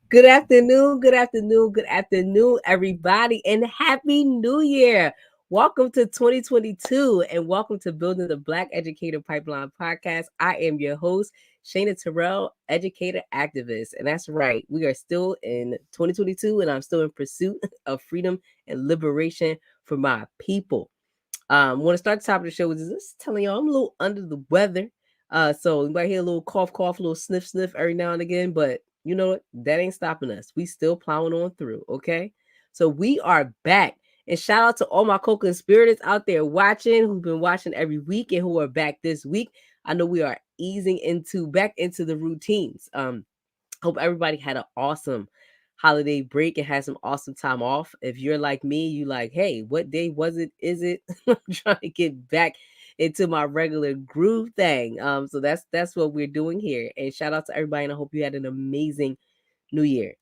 good afternoon, everybody, and Happy New Year. Welcome to 2022 and welcome to Building the Black Educator Pipeline podcast. I am your host, Shayna Terrell, educator activist. And that's right, we are still in 2022 and I'm still in pursuit of freedom and liberation for my people. Want to start the top of the show with just telling y'all I'm a little under the weather. So you might hear a little cough, a little sniff every now and again, but you know what? That ain't stopping us. We still plowing on through, okay? So we are back. And shout out to all my co-conspirators out there watching, who've been watching every week and who are back this week. I know we are easing back into the routines. Hope everybody had an awesome holiday break and had some awesome time off. If you're like me, you like, hey, what day was it? Is it? I'm trying to get back into my regular groove thing. So that's what we're doing here. And shout out to everybody, and I hope you had an amazing New Year.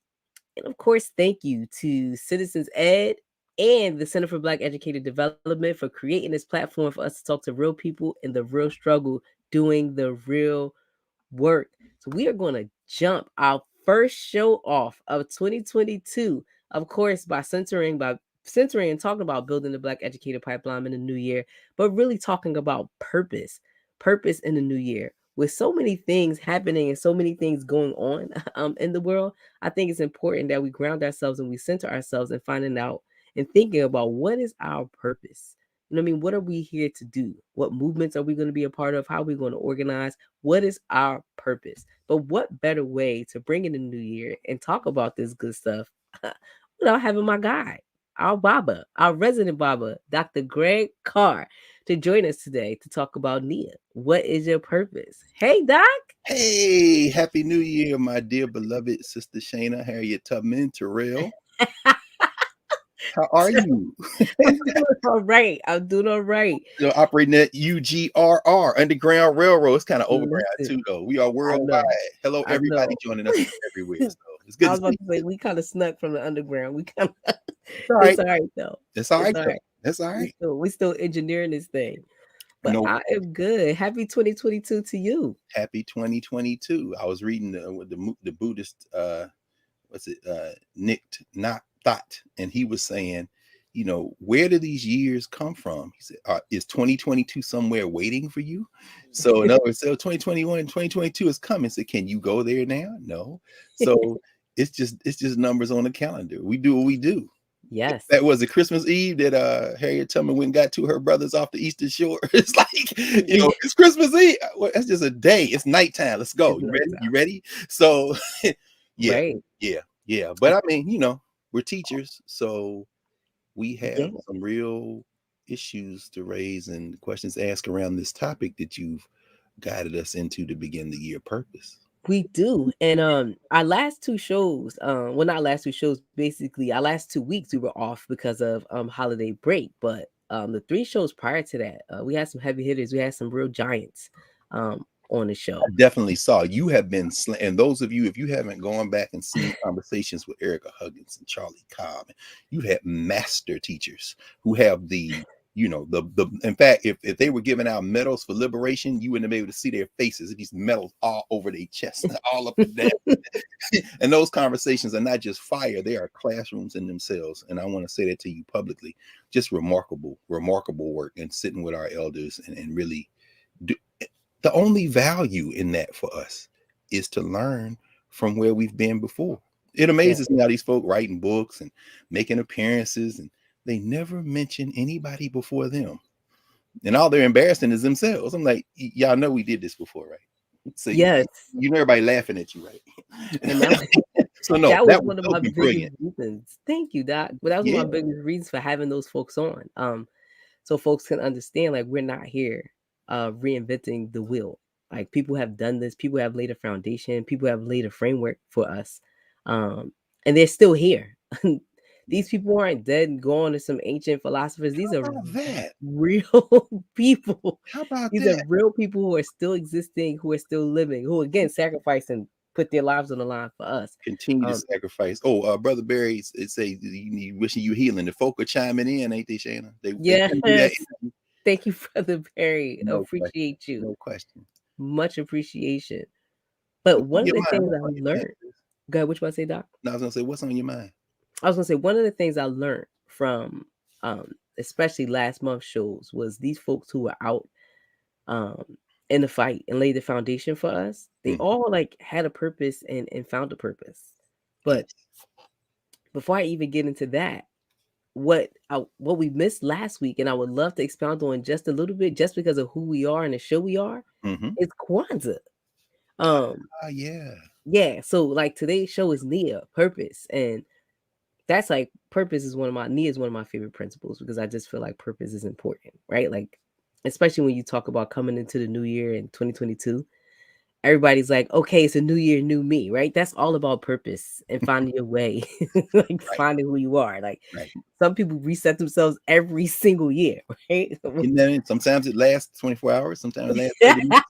And of course, thank you to Citizens Ed and the Center for Black Educator Development for creating this platform for us to talk to real people in the real struggle, doing the real work. So we are going to jump our first show off of 2022, of course, by centering and talking about building the Black Educator Pipeline in the new year, but really talking about purpose in the new year. With so many things happening and so many things going on in the world, I think it's important that we ground ourselves and we center ourselves and finding out and thinking about what is our purpose. You know what I mean? What are we here to do? What movements are we going to be a part of? How are we going to organize? What is our purpose? But what better way to bring in the new year and talk about this good stuff without having my guy, our Baba, our resident Baba, Dr. Greg Carr, to join us today to talk about Nia. What is your purpose? Hey, Doc. Hey, Happy New Year, my dear beloved sister Shayna, Harriet Tubman, Terrell. How are you? I'm doing all right. I'm doing all right. You're operating at UGRR, Underground Railroad. It's kind of overground Listen, too, though. We are I worldwide. know. Hello, I everybody know. joining us from everywhere. So it's good I to was about see to say we kind of snuck from the underground. We kind of you. It's all it's right. all right though. It's all It's right, all though. right. It's all We right. still we still engineering this thing. But No, I am good. Happy 2022 to you. happy 2022. I was reading the Buddhist what's it Nick not thought, and he was saying, where do these years come from? He said, is 2022 somewhere waiting for you? So in other words, so 2021 and 2022 is coming, so can you go there now? No. So it's just numbers on the calendar. We do what we do. Yes. That was a Christmas Eve that Harriet Tubman went and got to her brothers off the Eastern Shore. It's like, it's Christmas Eve. Well, that's just a day. It's nighttime. Let's go. It's You nice ready? You out. ready? So yeah, Right. yeah. But I mean, we're teachers, so we have Yeah. some real issues to raise and questions asked around this topic that you've guided us into to begin the year purpose. We do. And our last two shows, well not last two shows, basically our last 2 weeks we were off because of holiday break. But the three shows prior to that, we had some heavy hitters, we had some real giants on the show. I definitely saw you have been, and those of you, if you haven't gone back and seen conversations with Erica Huggins and Charlie Cobb, you had master teachers who have the in fact, if they were giving out medals for liberation, you wouldn't be able to see their faces. These medals all over their chest, all up and down. And those conversations are not just fire, they are classrooms in themselves. And I want to say that to you publicly. Just remarkable work, and sitting with our elders and really do. The only value in that for us is to learn from where we've been before. It Yeah. amazes me how these folk writing books and making appearances, and they never mention anybody before them. And all they're embarrassing is themselves. I'm like, y'all know we did this before, right? So Yes. you know everybody laughing at you, And that right? So no, that was that one of would my be biggest brilliant. reasons. Thank you, Doc. But that was one Yeah, of my biggest reasons for having those folks on. So folks can understand like we're not here reinventing the wheel. Like people have done this, people have laid a foundation, people have laid a framework for us. Um, and they're still here. yeah. These people aren't dead and gone to some ancient philosophers. These How are about that? real people. How about These are that? real people who are still existing, who are still living, who again sacrifice and put their lives on the line for us. Continue to Um, sacrifice. Oh, brother Barry, it say you wishing you healing. The folk are chiming in, ain't they, Shayna? They yes, send you that. thank you, Brother Perry. No question. Appreciate you. No question. Much appreciation. So But keep one of your the mind things up I on your learned, business. Go ahead, what you about to say, Doc? Now I was gonna say, what's on your mind? I was gonna say one of the things I learned from especially last month's shows was these folks who were out um in the fight and laid the foundation for us. They Mhm. all like had a purpose and found a purpose. Yes. But before I even get into that, what we missed last week, and I would love to expound on just a little bit, just because of who we are and the show we are, Mm-hmm. is Kwanzaa. Um, Yeah. yeah. So like today's show is Nia, purpose, and that's like purpose is one of my Nia is one of my favorite principles because I just feel like purpose is important, right? Like especially when you talk about coming into the new year in 2022, everybody's like, okay, it's a new year, new me, right? That's all about purpose and finding your way, like Right. finding who you are. Like Right. some people reset themselves every single year, right? You know, sometimes it lasts 24 hours, sometimes it lasts 30 minutes,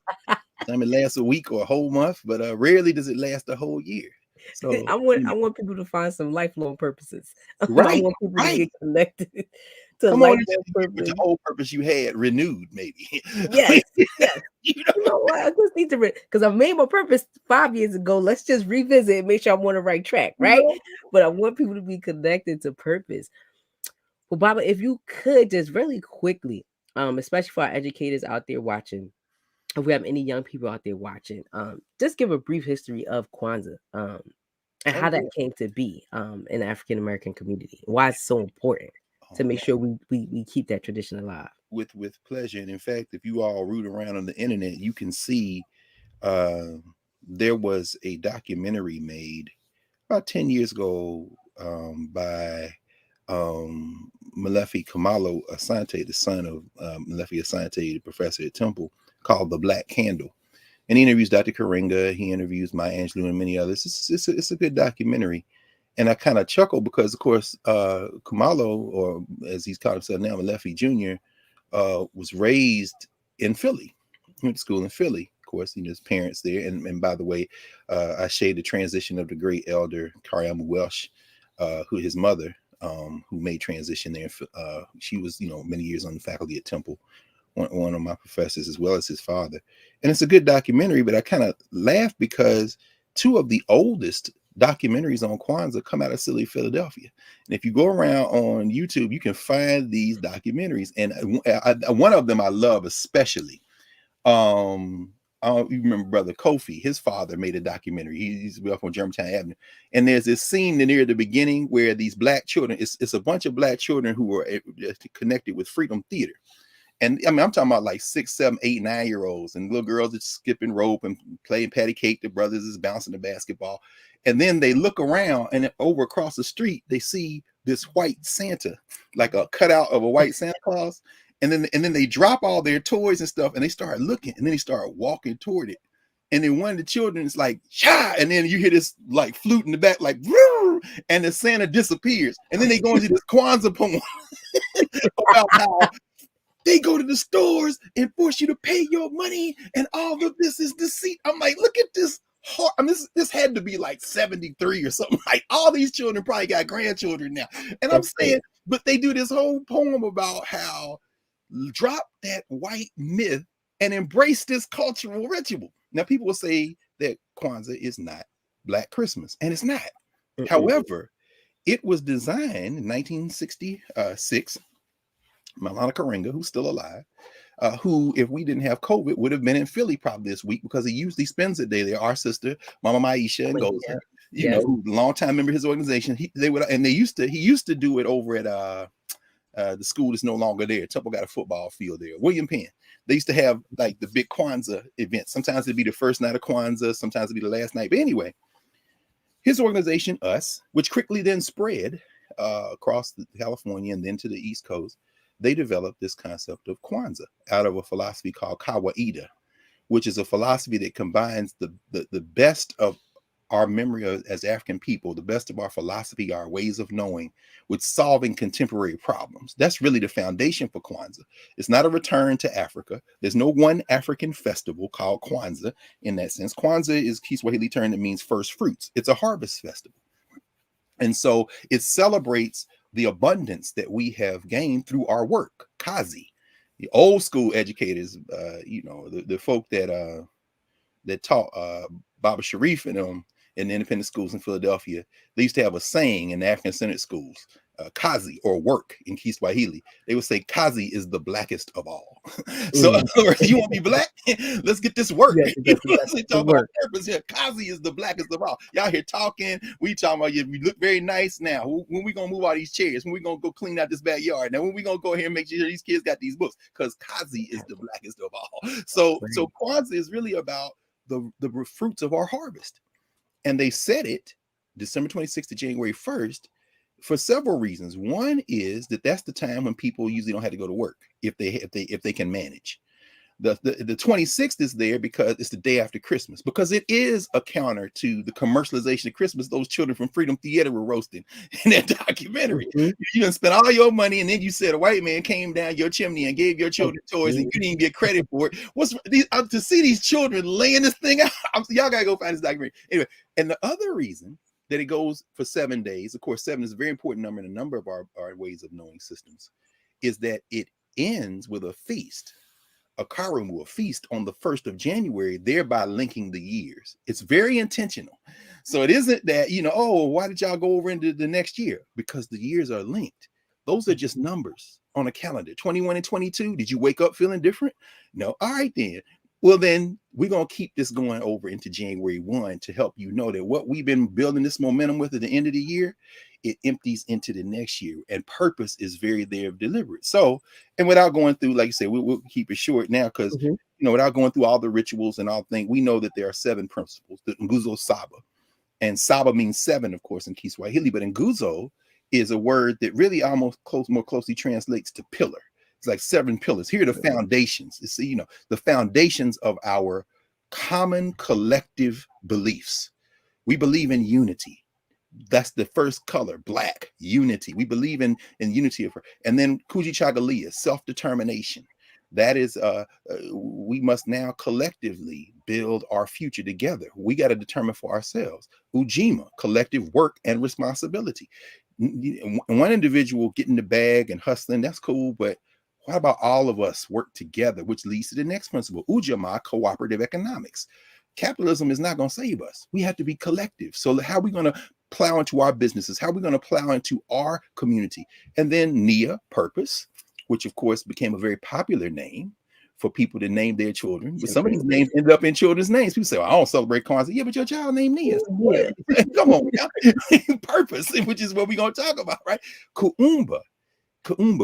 sometimes it lasts a week or a whole month, but rarely does it last a whole year. So, I want people to find some lifelong purposes. I right, want people to right. get connected to Come on lifelong into the year with the purpose. old purpose you had renewed, maybe. Yes, yes. You know, You know what? I just need to because I made my purpose 5 years ago. Let's just revisit and make sure I'm on the right track, you right? know. But I want people to be connected to purpose. Well, Baba, if you could just really quickly, especially for our educators out there watching, if we have any young people out there watching, just give a brief history of Kwanzaa, and Oh how that yeah. came to be in the African American community. Why it's so important to Oh make man. sure we keep that tradition alive. With pleasure. And in fact, if you all root around on the internet, you can see uh, there was a documentary made about 10 years ago by Malefi Kamalo Asante, the son of Malefi Asante, the professor at Temple, called The Black Candle. And he interviews Dr. Karinga, he interviews Maya Angelou and many others. It's a good documentary. And I kind of chuckle because, of course, Kamalo, or as he's called himself now, Malefi Jr., was raised in Philly. He went to school in Philly. Of course, his parents there. And by the way, I shade the transition of the great elder Carr Welsh, who his mother, who made transition there. She was, many years on the faculty at Temple, one of my professors, as well as his father. And it's a good documentary, but I kind of laugh because two of the oldest documentaries on Kwanzaa come out of silly Philadelphia. And if you go around on YouTube, you can find these documentaries. And one of them I love especially. You remember Brother Kofi, his father made a documentary. He's up on Germantown Avenue. And there's this scene near the beginning where these black children, it's a bunch of black children who were connected with Freedom Theater. And I mean, I'm talking about like 6, 7, 8, 9-year-olds, and little girls are skipping rope and playing patty cake. The brothers is bouncing the basketball. And then they look around, and over across the street, they see this white Santa, like a cutout of a white Santa Claus. And then they drop all their toys and stuff, and they start looking, and then they start walking toward it. And then one of the children is like, "Cha!" And then you hear this like flute in the back, like, "Woo!" And the Santa disappears. And then they go into this Kwanzaa poem about how they go to the stores and force you to pay your money, and all of this is deceit. I'm like, look at this. I mean, this had to be like 73 or something. Like all these children probably got grandchildren now. And I'm That's saying, but they do this whole poem about how drop that white myth and embrace this cultural ritual. Now, people will say that Kwanzaa is not Black Christmas, and it's not. Mm-mm. However, it was designed in 1966. Malana Karenga, who's still alive, who, if we didn't have COVID, would have been in Philly probably this week because he usually spends it there. Our sister, Mama Maisha and Goza, Yes. longtime member of his organization. He used to do it over at the school that's no longer there. Temple got a football field there. William Penn. They used to have like the big Kwanzaa events. Sometimes it'd be the first night of Kwanzaa, sometimes it'd be the last night. But anyway, his organization, US, which quickly then spread across California and then to the East Coast, they developed this concept of Kwanzaa out of a philosophy called Kawaida, which is a philosophy that combines the best of our memory as African people, the best of our philosophy, our ways of knowing, with solving contemporary problems. That's really the foundation for Kwanzaa. It's not a return to Africa. There's no one African festival called Kwanzaa in that sense. Kwanzaa is Kiswahili term that means first fruits. It's a harvest festival. And so it celebrates the abundance that we have gained through our work, Kazi. The old school educators, the folk that taught Baba Sharif and them in the independent schools in Philadelphia, they used to have a saying in the African-centered schools, kazi, or work in Kiswahili. They would say kazi is the blackest of all. So in Mm. other words, you want to be black? Let's get this work. Yes, exactly. That's They the talk about work. purpose here. Kazi is the blackest of all. Y'all here talking. We talking about you. We look very nice now. When we gonna move all these chairs? When we gonna go clean out this backyard? Now when we gonna go here and make sure these kids got these books? Because Kazi is the blackest of all. So Right. Kwanzaa is really about the fruits of our harvest. And they said it December 26th to January 1st for several reasons. One is that that's the time when people usually don't have to go to work if they can manage. The 26th is there because it's the day after Christmas, because it is a counter to the commercialization of Christmas those children from Freedom Theater were roasting in that documentary. Mhm. You done spent all your money, and then you said a white man came down your chimney and gave your children toys, and you didn't even get credit for it. What's these to see these children laying this thing out? Y'all gotta go find this documentary anyway. And the other reason that it goes for 7 days, of course, 7 is a very important number in a number of our ways of knowing systems, is that it ends with a feast, a Karamu, a feast on the 1st of January, thereby linking the years. It's very intentional. So it isn't that, oh, why did y'all go over into the next year? Because the years are linked. Those are just numbers on a calendar. 21 and 22. Did you wake up feeling different? No. All right, then. Well, then we're going to keep this going over into January 1 to help you know that what we've been building this momentum with at the end of the year, it empties into the next year. And purpose is very there deliberate. So, and without going through, like you said, we'll keep it short now because, without going through all the rituals and all things, we know that there are 7 principles, the Nguzo Saba. And Saba means 7, of course, in Kiswahili, but in Nguzo is a word that really almost more closely translates to pillar. It's like 7 pillars. Here are the foundations. It's, the foundations of our common collective beliefs. We believe in unity. That's the first color, black, unity. We believe in unity of her. And then Kujichagulia, self-determination. That is, we must now collectively build our future together. We got to determine for ourselves. Ujima, collective work and responsibility. One individual getting the bag and hustling, that's cool, but what about all of us work together, which leads to the next principle, Ujamaa, cooperative economics. Capitalism is not going to save us. We have to be collective. So how are we going to plow into our businesses? How are we going to plow into our community? And then Nia, purpose, which of course became a very popular name for people to name their children. But some of these names ended up in children's names. People say, well, I don't celebrate Kwanzaa. Yeah, but your child named Nia. Yeah. Come on, purpose, which is what we're going to talk about, right? Kuumba,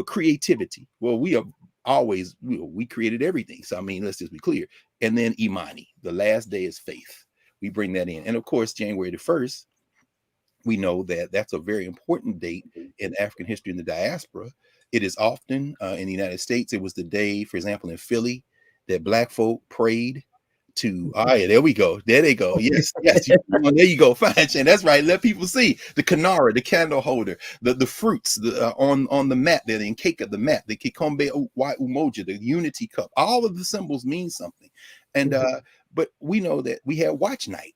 creativity. Well, we are always, we created everything. So, I mean, let's just be clear. And then Imani, the last day is faith. We bring that in. And of course, January the 1st, we know that that's a very important date in African history in the diaspora. It is often in the United States. It was the day, for example, in Philly, that Black folk prayed to, yeah, there we go. There they go. Yes. There you go. Fine, Shane. That's right. Let people see the kanara, the candle holder, the fruits on the mat there, the cake of the mat, the kikombe white umoja, the unity cup. All of the symbols mean something. And but we know that we had watch night.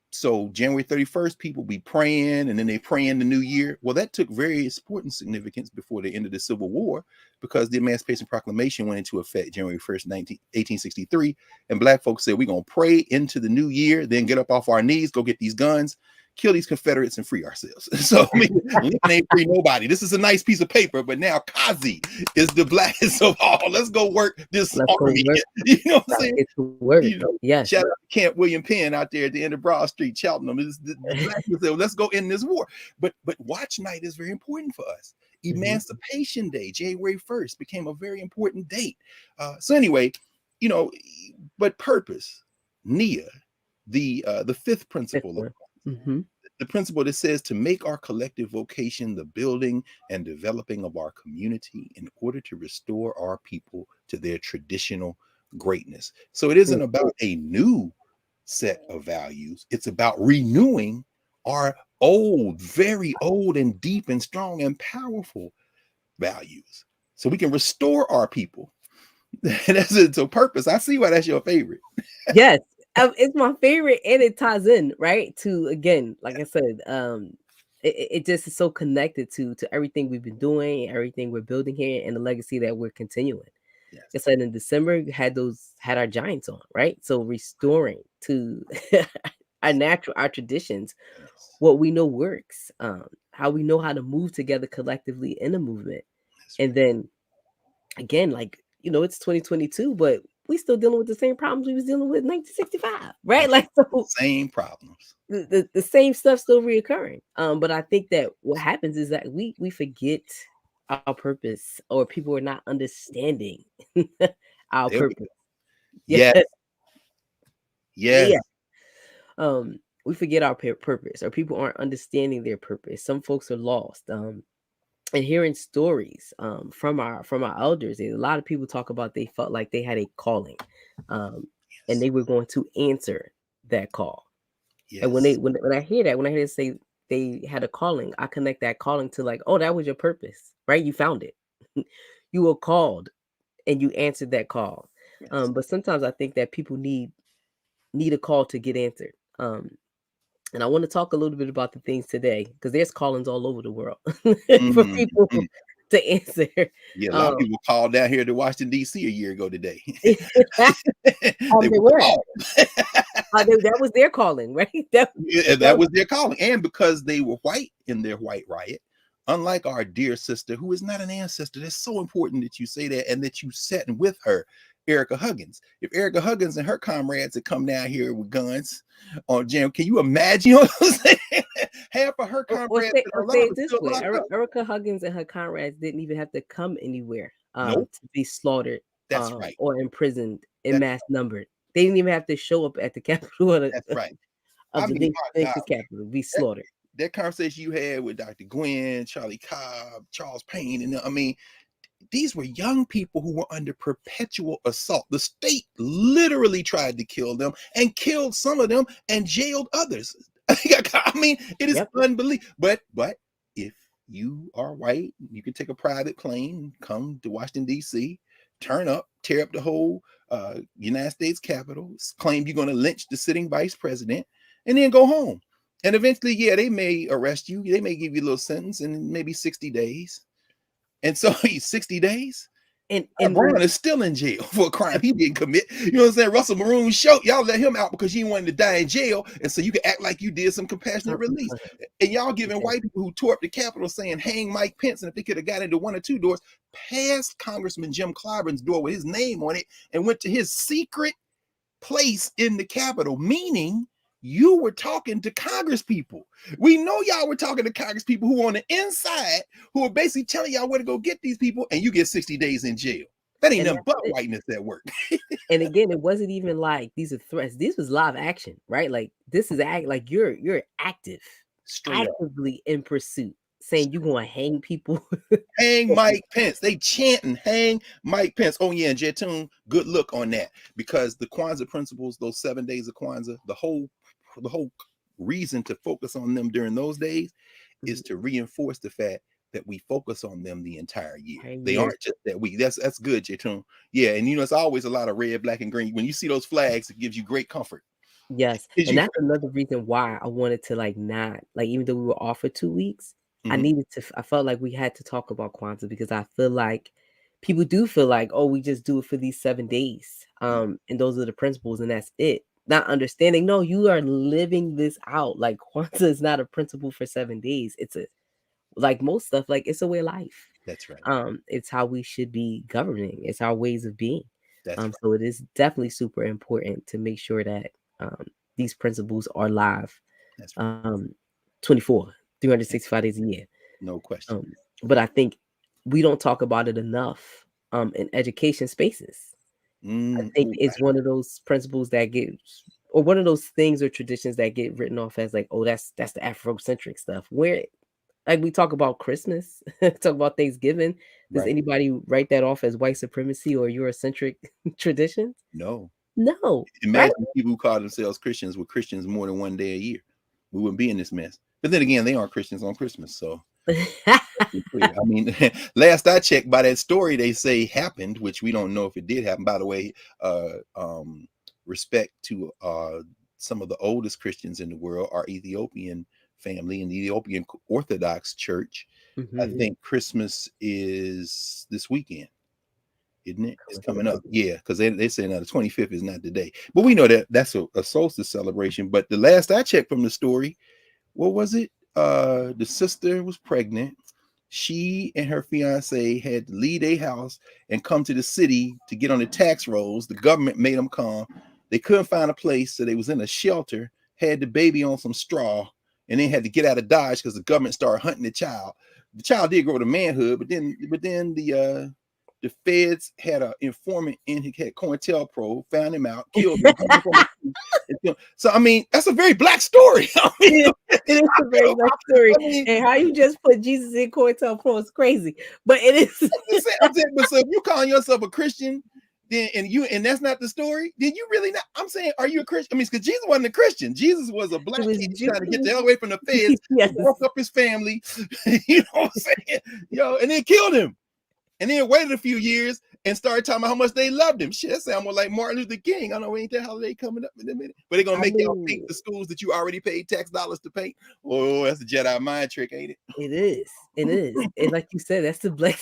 So January 31st, people be praying, and then they pray in the new year. Well, that took very important significance before the end of the Civil War, because the Emancipation Proclamation went into effect January 1st, 1863. And Black folks said, we're going to pray into the new year, then get up off our knees, go get these guns, kill these Confederates, and free ourselves. So, I mean, Lincoln ain't free nobody. This is a nice piece of paper, but now Kazi is the blackest of all. Let's go work this army. You know what I'm saying? It's work. Yes. Shout out to Camp William Penn out there at the end of Broad Street, Cheltenham. The black said, let's go in this war. But watch night is very important for us. Emancipation Day, January 1st, became a very important date. So anyway, but purpose, Nia, the 5th principle, the principle that says to make our collective vocation the building and developing of our community in order to restore our people to their traditional greatness. So it isn't about a new set of values. It's about renewing our old, very old and deep and strong and powerful values so we can restore our people. That's it. So purpose, I see why that's your favorite. Yes. It's my favorite, and it ties in right to, again, like I said, it just is so connected to everything we've been doing, everything we're building here, and the legacy that we're continuing. Just like in December, had our giants on, right? So restoring to our traditions, Yes. what we know works, how we know how to move together collectively in a movement. That's And right. then again, like, it's 2022, but we still dealing with the same problems we was dealing with in 1965, right? That's Like, the so same problems. the same stuff still reoccurring. But I think that what happens is that we forget our purpose, or people are not understanding our There we purpose. go. Yeah, Yes. Yes. yeah. We forget our purpose, or people aren't understanding their purpose. Some folks are lost. And hearing stories from our elders, and a lot of people talk about they felt like they had a calling, um, and Yes. they were going to answer that call. And when they Yes. when I hear that, when I hear them say they had a calling, I connect that calling to like, oh, that was your purpose, right? You found it. You were called, and you answered that call. Yes. But sometimes I think that people need a call to get answered. And I want to talk a little bit about the things today, because there's callings all over the world for Mhm. people to answer. Yeah, a lot of Um, people called down here to Washington, D.C. a year ago today. They they were were. called. That was their calling, right? That, Yeah, that that was their calling. And because they were white in their white riot, unlike our dear sister, who is not an ancestor, that's so important that you say that and that you sat with her, Erica Huggins. If Erica Huggins and her comrades had come down here with guns on jam, can you imagine? You know what I'm saying? Half of her comrades that are or say alive it are this still way: locked up. Erica Huggins and her comrades didn't even have to come anywhere Nope. to be slaughtered, That's right. or imprisoned in That's mass numbered. They didn't even have to show up at the capital of that's right. I the mean, my God, nation's capital, be that, slaughtered. that conversation you had with Dr. Gwen, Charlie Cobb, Charles Payne, and I mean, these were young people who were under perpetual assault. The state literally tried to kill them and killed some of them and jailed others. I mean, it is Yep. unbelievable. But if you are white, you can take a private plane, come to Washington, D.C., turn up, tear up the whole United States Capitol, claim you're going to lynch the sitting vice president, and then go home. And eventually, yeah, they may arrest you. They may give you a little sentence in maybe 60 days. And so he's 60 days. And Brown is still in jail for a crime he didn't commit. You know what I'm saying? Russell Maroon show y'all let him out because you didn't want him to die in jail, and so you can act like you did some compassionate release. And y'all giving white people who tore up the Capitol saying hang Mike Pence, and if they could have got into one or two doors, past Congressman Jim Clyburn's door with his name on it, and went to his secret place in the Capitol, meaning you were talking to Congress people. We know y'all were talking to Congress people who on the inside, who are basically telling y'all where to go get these people, and you get 60 days in jail. That ain't and nothing but that's it. whiteness at work. And again, it wasn't even like these are threats. This was live action, right? Like this is like you're active, Straight up. actively in pursuit, saying you going to hang people. Hang Mike Pence. They chanting, hang Mike Pence. Oh, yeah, and Jetoon, good look on that. Because the Kwanzaa principles, those 7 days of Kwanzaa, the whole reason to focus on them during those days is to reinforce the fact that we focus on them the entire year. They Year. aren't just that week. That's good, Jetoon. Yeah, and it's always a lot of red, black, and green. When you see those flags, it gives you great comfort. Yes, Gives and you that's another reason why I wanted to like not like, even though we were off for 2 weeks, Mhm. I felt like we had to talk about Kwanzaa, because I feel like people do feel like, oh, we just do it for these 7 days, Yeah, and those are the principles, and that's it. Not understanding, no, you are living this out. Like Kwanzaa is not a principle for 7 days. It's a like most stuff, like it's a way of life. that's right. It's how we should be governing. It's our ways of being. That's right. So it is definitely super important to make sure that these principles are live, That's right. um, 24, 365 days a year. No question. Um, but I think we don't talk about it enough in education spaces. I think Oh, it's one of those principles that gets, or one of those things or traditions that get written off as like, oh, that's the Afrocentric stuff. Where like we talk about Christmas, talk about Thanksgiving. Does right. anybody write that off as white supremacy or Eurocentric traditions? No. No, right? Imagine people who call themselves Christians were Christians more than one day a year. We wouldn't be in this mess. But then again, they aren't Christians on Christmas. So clear. I mean, last I checked, by that story they say happened, which we don't know if it did happen. By the way, respect to some of the oldest Christians in the world, our Ethiopian family in the Ethiopian Orthodox Church. I Mhm. think Christmas is this weekend. isn't it? It's coming up. Yeah, because they say now the 25th is not the day. But we know that that's a solstice celebration. But the last I checked from the story, what was it? The sister was pregnant. She and her fiance had to leave their house and come to the city to get on the tax rolls. The government made them come. They couldn't find a place, so they was in a shelter, had the baby on some straw, and then had to get out of Dodge because the government started hunting the child. The child did grow to manhood, but then the feds had an informant in. He had COINTELPRO, found him out, killed him. So I mean, that's a very black story. I mean, it is a very black story. I mean, and how you just put Jesus in COINTELPRO is crazy, but it is. I'm saying, but so if you calling yourself a Christian, then and that's not the story, then you really not. I'm saying, are you a Christian? I mean, because Jesus wasn't a Christian. Jesus was a black kid trying to get the hell away from the feds, yes. Broke up his family, you know what I'm saying? And then killed him. And then waited a few years and started talking about how much they loved him. Shit, that sounds more like Martin Luther King. I don't know, ain't that holiday coming up in a minute? But they're gonna make y'all paint the schools that you already paid tax dollars to paint. Oh, that's a Jedi mind trick, ain't it? It is. It is. And like you said, that's a black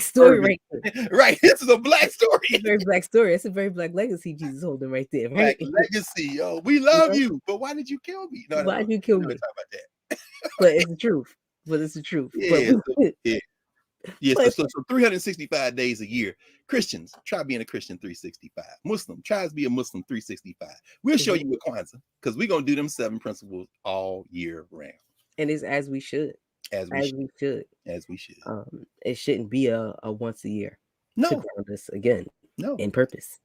story right there. Right. This is a black story. It's a very black story. It's a very black legacy Jesus holding right there. Right? Black legacy, yo. We love you, but why did you kill me? Why did you kill me? Talk about that. But it's the truth. But it's the truth. Yeah. Yeah, so 365 days a year. Christians, try being a Christian 365. Muslim, try to be a Muslim 365. We'll show you with Kwanzaa, because we're going to do them 7 principles all year round. And it's as we should. As we should. It shouldn't be a once a year. No. To ground us again. No. In purpose.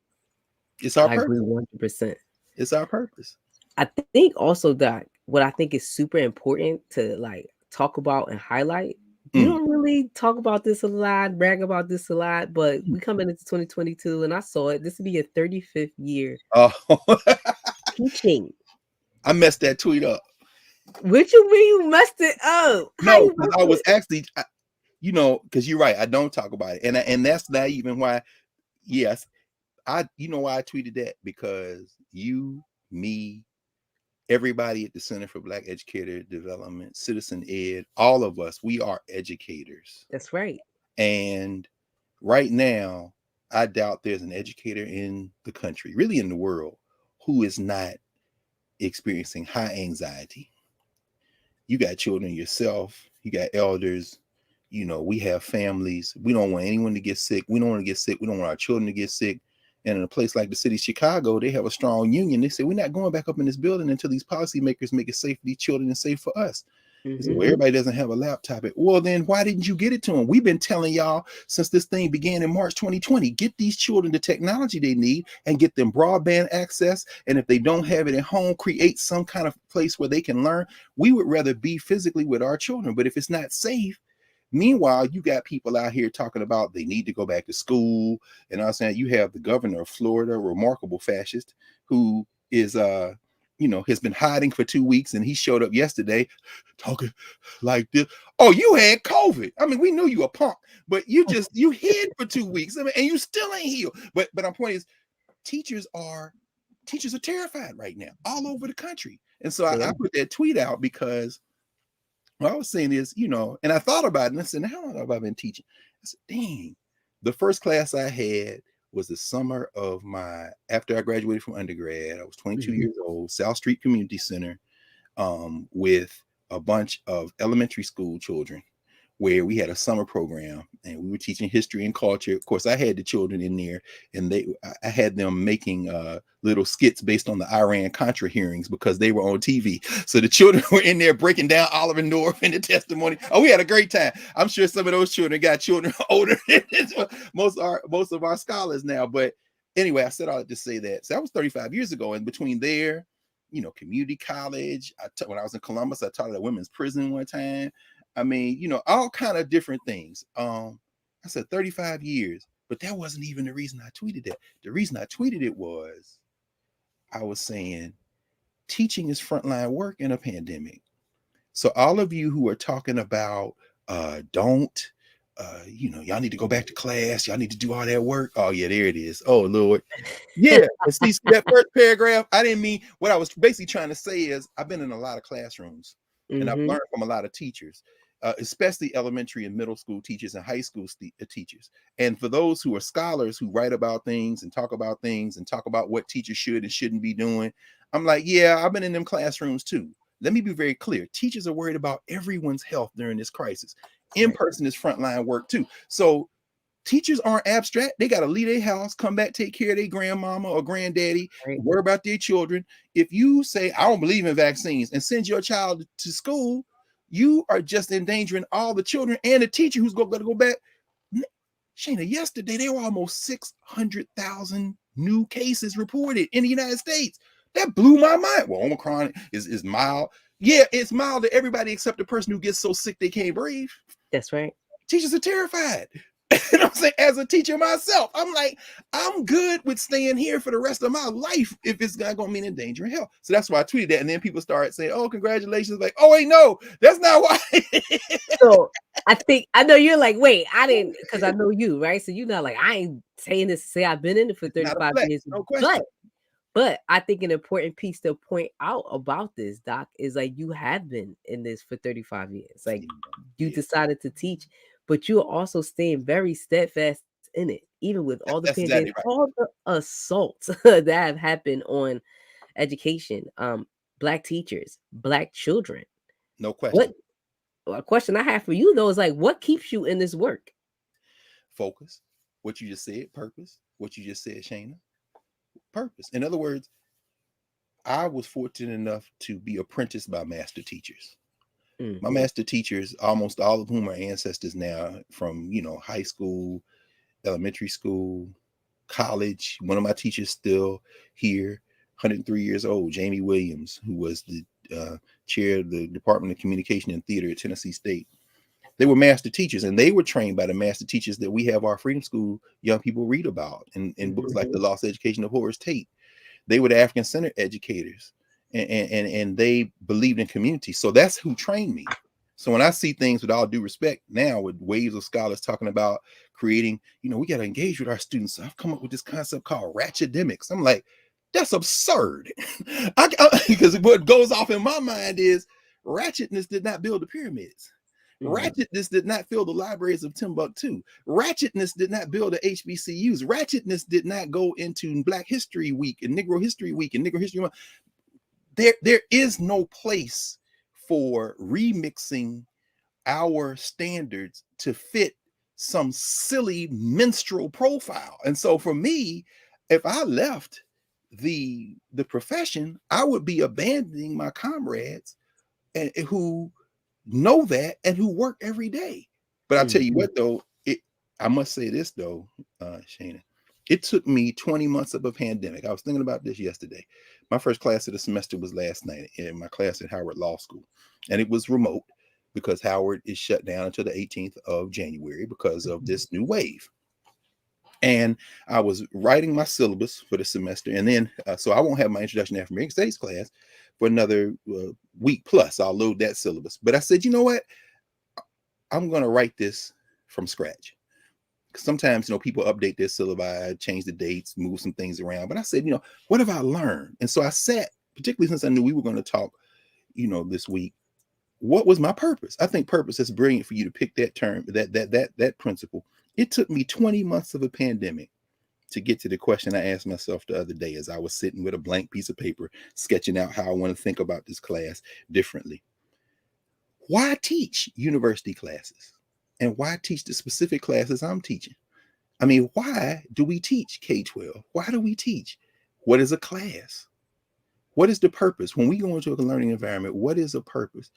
It's our purpose. I agree 100%. It's our purpose. I think also that what I think is super important to like talk about and highlight. You don't really talk about this a lot, brag about this a lot, but we coming into 2022 and I saw it. This will be your 35th year teaching. I messed that tweet up. What you mean you messed it up? No, I was actually, because you're right. I don't talk about it. And that's not even why, yes, you know why I tweeted that? Because you, me, everybody at the Center for Black Educator Development, Citizen Ed, all of us, we are educators. That's right. And right now, I doubt there's an educator in the country, really in the world, who is not experiencing high anxiety. You got children yourself, you got elders, we have families. We don't want anyone to get sick. We don't want to get sick. We don't want our children to get sick. And in a place like the city of Chicago, they have a strong union. They say, we're not going back up in this building until these policymakers make it safe for these children and safe for us. So everybody doesn't have a laptop. Well, then why didn't you get it to them? We've been telling y'all since this thing began in March 2020, get these children the technology they need and get them broadband access. And if they don't have it at home, create some kind of place where they can learn. We would rather be physically with our children. But if it's not safe, meanwhile, you got people out here talking about they need to go back to school. And I'm saying you have the governor of Florida, a remarkable fascist, who is, has been hiding for 2 weeks. And he showed up yesterday talking like this. Oh, you had COVID. I mean, we knew you a punk, but you hid for 2 weeks. I mean, and you still ain't healed. But my point is, teachers are terrified right now all over the country. And so I put that tweet out because what I was saying is, and I thought about it and I said, how long have I been teaching? I said, dang, the first class I had was the summer of after I graduated from undergrad. I was 22 years old, South Street Community Center, with a bunch of elementary school children, where we had a summer program and we were teaching history and culture. Of course, I had the children in there and I had them making little skits based on the Iran-Contra hearings because they were on TV. So the children were in there breaking down Oliver North and the testimony. Oh, we had a great time. I'm sure some of those children got children older than most of our scholars now. But anyway, I said all that to say that. So that was 35 years ago. And between there, community college, when I was in Columbus, I taught at a women's prison one time. I mean, all kind of different things. I said 35 years, but that wasn't even the reason I tweeted that. The reason I tweeted it was I was saying teaching is frontline work in a pandemic. So all of you who are talking about y'all need to go back to class. Y'all need to do all that work. Oh, yeah, there it is. Oh, Lord. Yeah. And see that first paragraph, I didn't mean what I was basically trying to say is I've been in a lot of classrooms and I've learned from a lot of teachers. especially elementary and middle school teachers and high school teachers. And for those who are scholars who write about things and talk about what teachers should and shouldn't be doing, I'm like, yeah, I've been in them classrooms too. Let me be very clear. Teachers are worried about everyone's health during this crisis. In person is frontline work too. So teachers aren't abstract. They got to leave their house, come back, take care of their grandmama or granddaddy, worry about their children. If you say, I don't believe in vaccines, and send your child to school, you are just endangering all the children and the teacher who's going to go back. Shana, yesterday there were almost 600,000 new cases reported in the United States. That blew my mind. Well, Omicron is mild. Yeah, it's mild to everybody except the person who gets so sick they can't breathe. That's right. Teachers are terrified. You know what I'm saying? As a teacher myself, I'm like, I'm good with staying here for the rest of my life if it's not going to mean endangering health. So that's why I tweeted that. And then people started saying, oh, congratulations. Like, oh, wait, no, that's not why. So I know you're like, wait, I didn't, because I know you, right? So you're not like, I ain't saying this to say I've been in it for 35 years. No question. But I think an important piece to point out about this, Doc, is like you have been in this for 35 years. Like you decided to teach, but you're also staying very steadfast in it, even with all the pandemic, all the assaults that have happened on education, Black teachers, Black children. No question. A question I have for you though is like, what keeps you in this work? Focus. What you just said, purpose. What you just said, Shana. Purpose. In other words, I was fortunate enough to be apprenticed by master teachers. My master teachers, almost all of whom are ancestors now from, high school, elementary school, college. One of my teachers still here, 103 years old, Jamie Williams, who was the chair of the Department of Communication and Theater at Tennessee State. They were master teachers, and they were trained by the master teachers that we have our Freedom School young people read about in books like The Lost Education of Horace Tate. They were the African-centered educators, and they believed in community. So that's who trained me. So when I see things, with all due respect, now with waves of scholars talking about creating, we got to engage with our students. So I've come up with this concept called ratchetdemics. I'm like, that's absurd. Because what goes off in my mind is ratchetness did not build the pyramids. Ratchetness did not fill the libraries of Timbuktu. Ratchetness did not build the HBCUs. Ratchetness did not go into Black History Week and Negro History Week and Negro History Month. There is no place for remixing our standards to fit some silly minstrel profile. And so for me, if I left the profession, I would be abandoning my comrades who know that and who work every day. But I'll tell you what, though, I must say this, though, Shana, it took me 20 months of a pandemic. I was thinking about this yesterday. My first class of the semester was last night in my class at Howard Law School, and it was remote because Howard is shut down until the 18th of January because of this new wave. And I was writing my syllabus for the semester, and then so I won't have my introduction to African American Studies class for another week plus. I'll load that syllabus. But I said, you know what? I'm going to write this from scratch. Sometimes, people update their syllabi, change the dates, move some things around. But I said, what have I learned? And so I sat, particularly since I knew we were going to talk, this week. What was my purpose? I think purpose is brilliant for you to pick that term, that principle. It took me 20 months of a pandemic to get to the question I asked myself the other day as I was sitting with a blank piece of paper, sketching out how I want to think about this class differently. Why teach university classes? And why teach the specific classes I'm teaching? I mean, why do we teach K-12? Why do we teach? What is a class? What is the purpose? When we go into a learning environment, what is a purpose?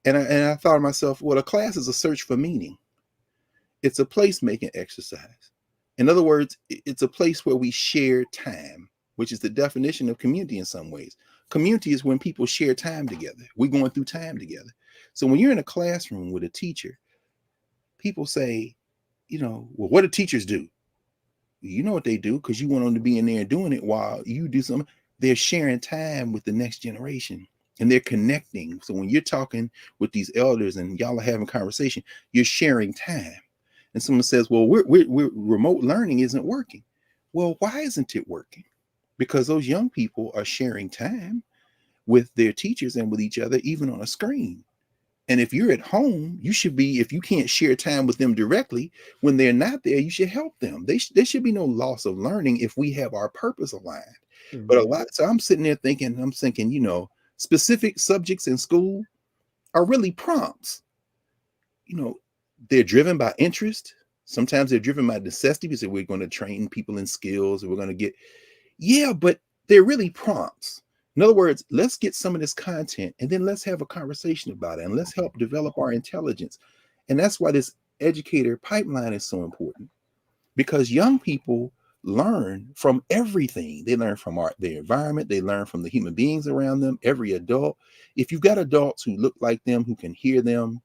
And I thought to myself, well, a class is a search for meaning. It's a place-making exercise. In other words, it's a place where we share time, which is the definition of community in some ways. Community is when people share time together. We're going through time together. So when you're in a classroom with a teacher, people say, well, what do teachers do? You know what they do because you want them to be in there doing it while you do something. They're sharing time with the next generation and they're connecting. So when you're talking with these elders and y'all are having conversation, you're sharing time. And someone says, well, we're remote learning isn't working. Well, why isn't it working? Because those young people are sharing time with their teachers and with each other, even on a screen. And if you're at home, you should be, if you can't share time with them directly, when they're not there, you should help them. There should be no loss of learning if we have our purpose aligned. But a Mm-hmm. lot, so I'm sitting there thinking, specific subjects in school are really prompts. They're driven by interest. Sometimes they're driven by necessity because we're going to train people in skills and we're going to get, yeah, but they're really prompts. In other words, let's get some of this content and then let's have a conversation about it and let's help develop our intelligence. And that's why this educator pipeline is so important, because young people learn from everything. They learn from their environment. They learn from the human beings around them, every adult. If you've got adults who look like them, who can hear them,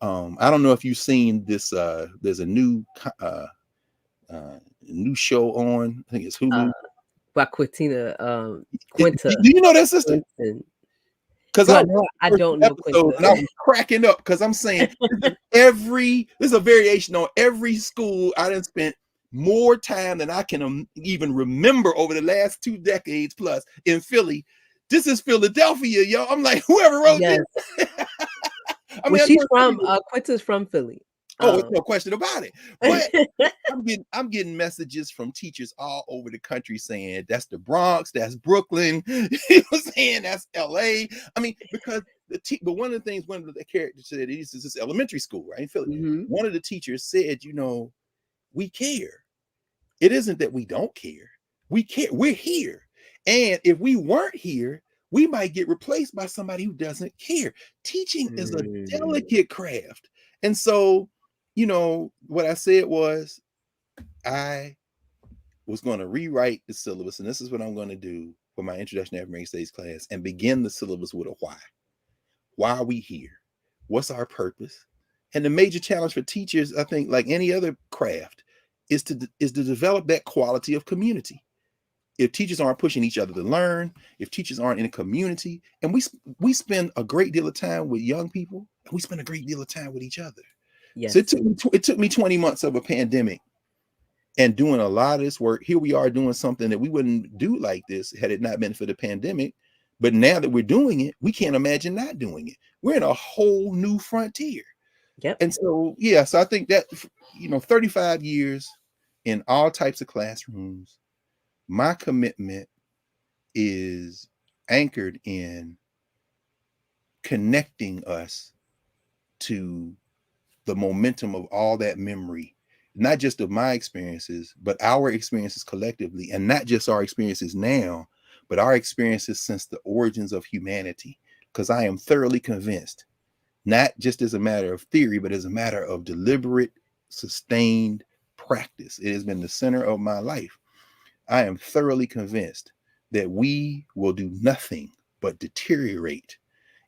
I don't know if you've seen this. There's a new show on, I think it's Hulu. By Quinta. Do you know that, sister? Quinton. Because Do I I watched know? I the don't first know episode and I Quinta. was cracking up because I'm saying this is a variation on every school. I done spent more time than I can even remember over the last 2 decades plus in Philly. This is Philadelphia, yo. I'm like, whoever wrote Yes. this. I Well, mean, she's from Quinta's from Philly. it's no question about it. But I'm getting messages from teachers all over the country saying that's the Bronx, that's Brooklyn, saying that's LA. I mean, because but one of the characters said, this is elementary school, right? In Philly. Mm-hmm. One of the teachers said, we care. It isn't that we don't care. We care. We're here. And if we weren't here, we might get replaced by somebody who doesn't care. Teaching is a delicate craft. And so, what I said was, I was going to rewrite the syllabus, and this is what I'm going to do for my Introduction to African Studies class, and begin the syllabus with a why. Why are we here? What's our purpose? And the major challenge for teachers, I think, like any other craft, is to develop that quality of community. If teachers aren't pushing each other to learn, if teachers aren't in a community, and we spend a great deal of time with young people, and we spend a great deal of time with each other. Yes. So it took me 20 months of a pandemic and doing a lot of this work. Here we are doing something that we wouldn't do like this had it not been for the pandemic. But now that we're doing it, we can't imagine not doing it. We're in a whole new frontier. Yep. And so, so I think that, 35 years in all types of classrooms, my commitment is anchored in connecting us to the momentum of all that memory, not just of my experiences, but our experiences collectively, and not just our experiences now, but our experiences since the origins of humanity. Because I am thoroughly convinced, not just as a matter of theory, but as a matter of deliberate, sustained practice. It has been the center of my life. I am thoroughly convinced that we will do nothing but deteriorate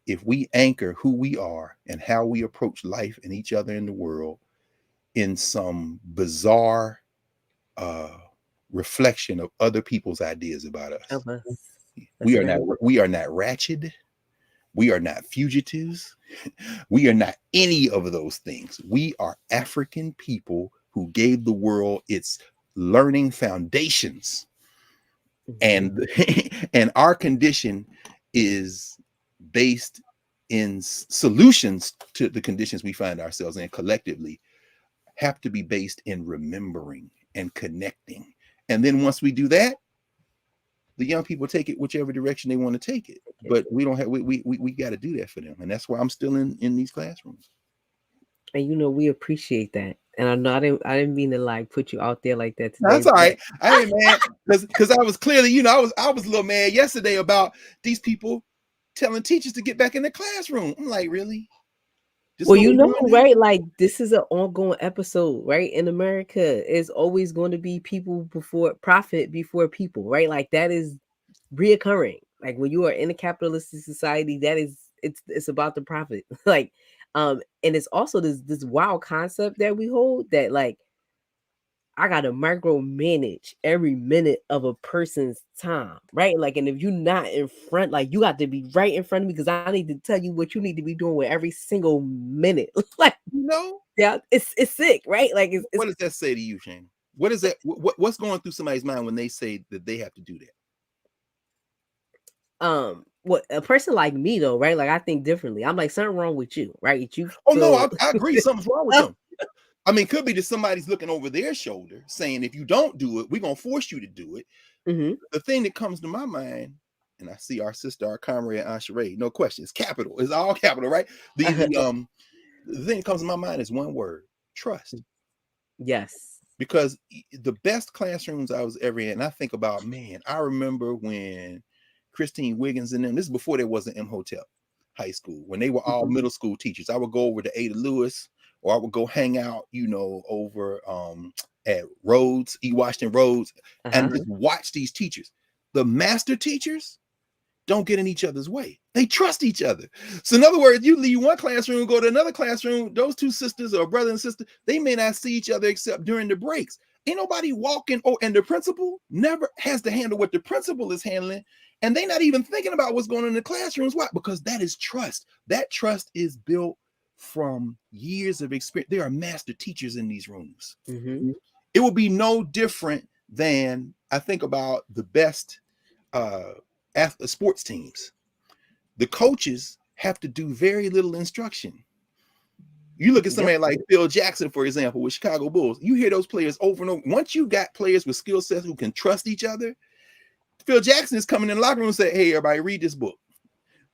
if we anchor who we are and how we approach life and each other in the world in some bizarre reflection of other people's ideas about us. Of us. We are not ratchet. We are not fugitives. We are not any of those things. We are African people who gave the world its learning foundations. And and our condition is based in solutions to the conditions we find ourselves in collectively, have to be based in remembering and connecting. And then once we do that, the young people take it whichever direction they want to take it. But we don't have we got to do that for them. And that's why I'm still in these classrooms. And we appreciate that. And I know I didn't mean to like put you out there like that today. That's all right. I ain't mad because I was clearly, I was a little mad yesterday about these people telling teachers to get back in the classroom. I'm like, really? Well, right? Like this is an ongoing episode, right? In America, it's always going to be people before profit before people, right? Like that is reoccurring. Like when you are in a capitalistic society, that is it's about the profit. Like, and it's also this wild concept that we hold that like I gotta micromanage every minute of a person's time, right? Like, and if you're not in front, like you got to be right in front of me because I need to tell you what you need to be doing with every single minute. Like, yeah, it's sick, right? Like, what does that say to you, Shane? What is that? What's going through somebody's mind when they say that they have to do that? what a person like me though, right? Like I think differently. I'm like something wrong with you, right? You Oh no, feel I agree. Something's wrong with them. I mean, could be that somebody's looking over their shoulder saying, if you don't do it, we're gonna force you to do it. Mhm. The thing that comes to my mind, and I see our sister, our comrade Anshere, no question, it's capital. It's all capital, right? The thing that comes to my mind is one word: trust. Yes. Because the best classrooms I was ever in, I think about, man, I remember when Christine Wiggins and them, this is before there was an Imhotep high school, when they were all Mhm. middle school teachers. I would go over to Ada Lewis, or I would go hang out, over at Rhodes, E. Washington Rhodes, and Uh-huh. just watch these teachers. The master teachers don't get in each other's way. They trust each other. So in other words, you leave one classroom, go to another classroom, those two sisters or brother and sister, they may not see each other except during the breaks. Ain't nobody walking. Oh, and the principal never has to handle what the principal is handling. And they're not even thinking about what's going on in the classrooms. Why? Because that is trust. That trust is built from years of experience. There are master teachers in these rooms. Mhm. It will be no different than, I think about the best uh, sports teams. The coaches have to do very little instruction. You look at Yep. somebody like Phil Jackson, for example, with Chicago Bulls. You hear those players over and over. Once you got players with skill sets who can trust each other, Phil Jackson is coming in the locker room and say, "Hey, everybody, read this book."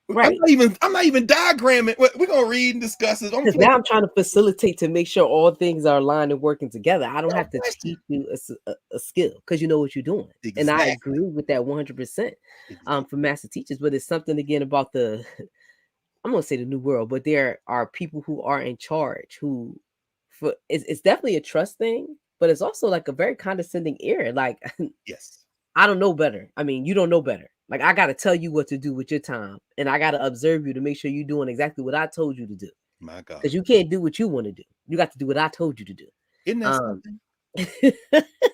Right. I'm not even diagramming. We're gonna read and discuss it. I'm Because now I'm trying to facilitate to make sure all things are aligned and working together. I don't no have to question. teach you a skill because you know what you're doing. And I Exactly. agree with that 100% Exactly. for master teachers. But it's something again about I'm going to say the new world, but there are people who are in charge who, it's definitely a trust thing, but it's also like a very condescending ear. Like, Yes. I don't know better. I mean, you don't know better. Like, I got to tell you what to do with your time. And I got to observe you to make sure you're doing exactly what I told you to do. My God. Because you can't do what you want to do. You got to do what I told you to do. Isn't that Um, something? it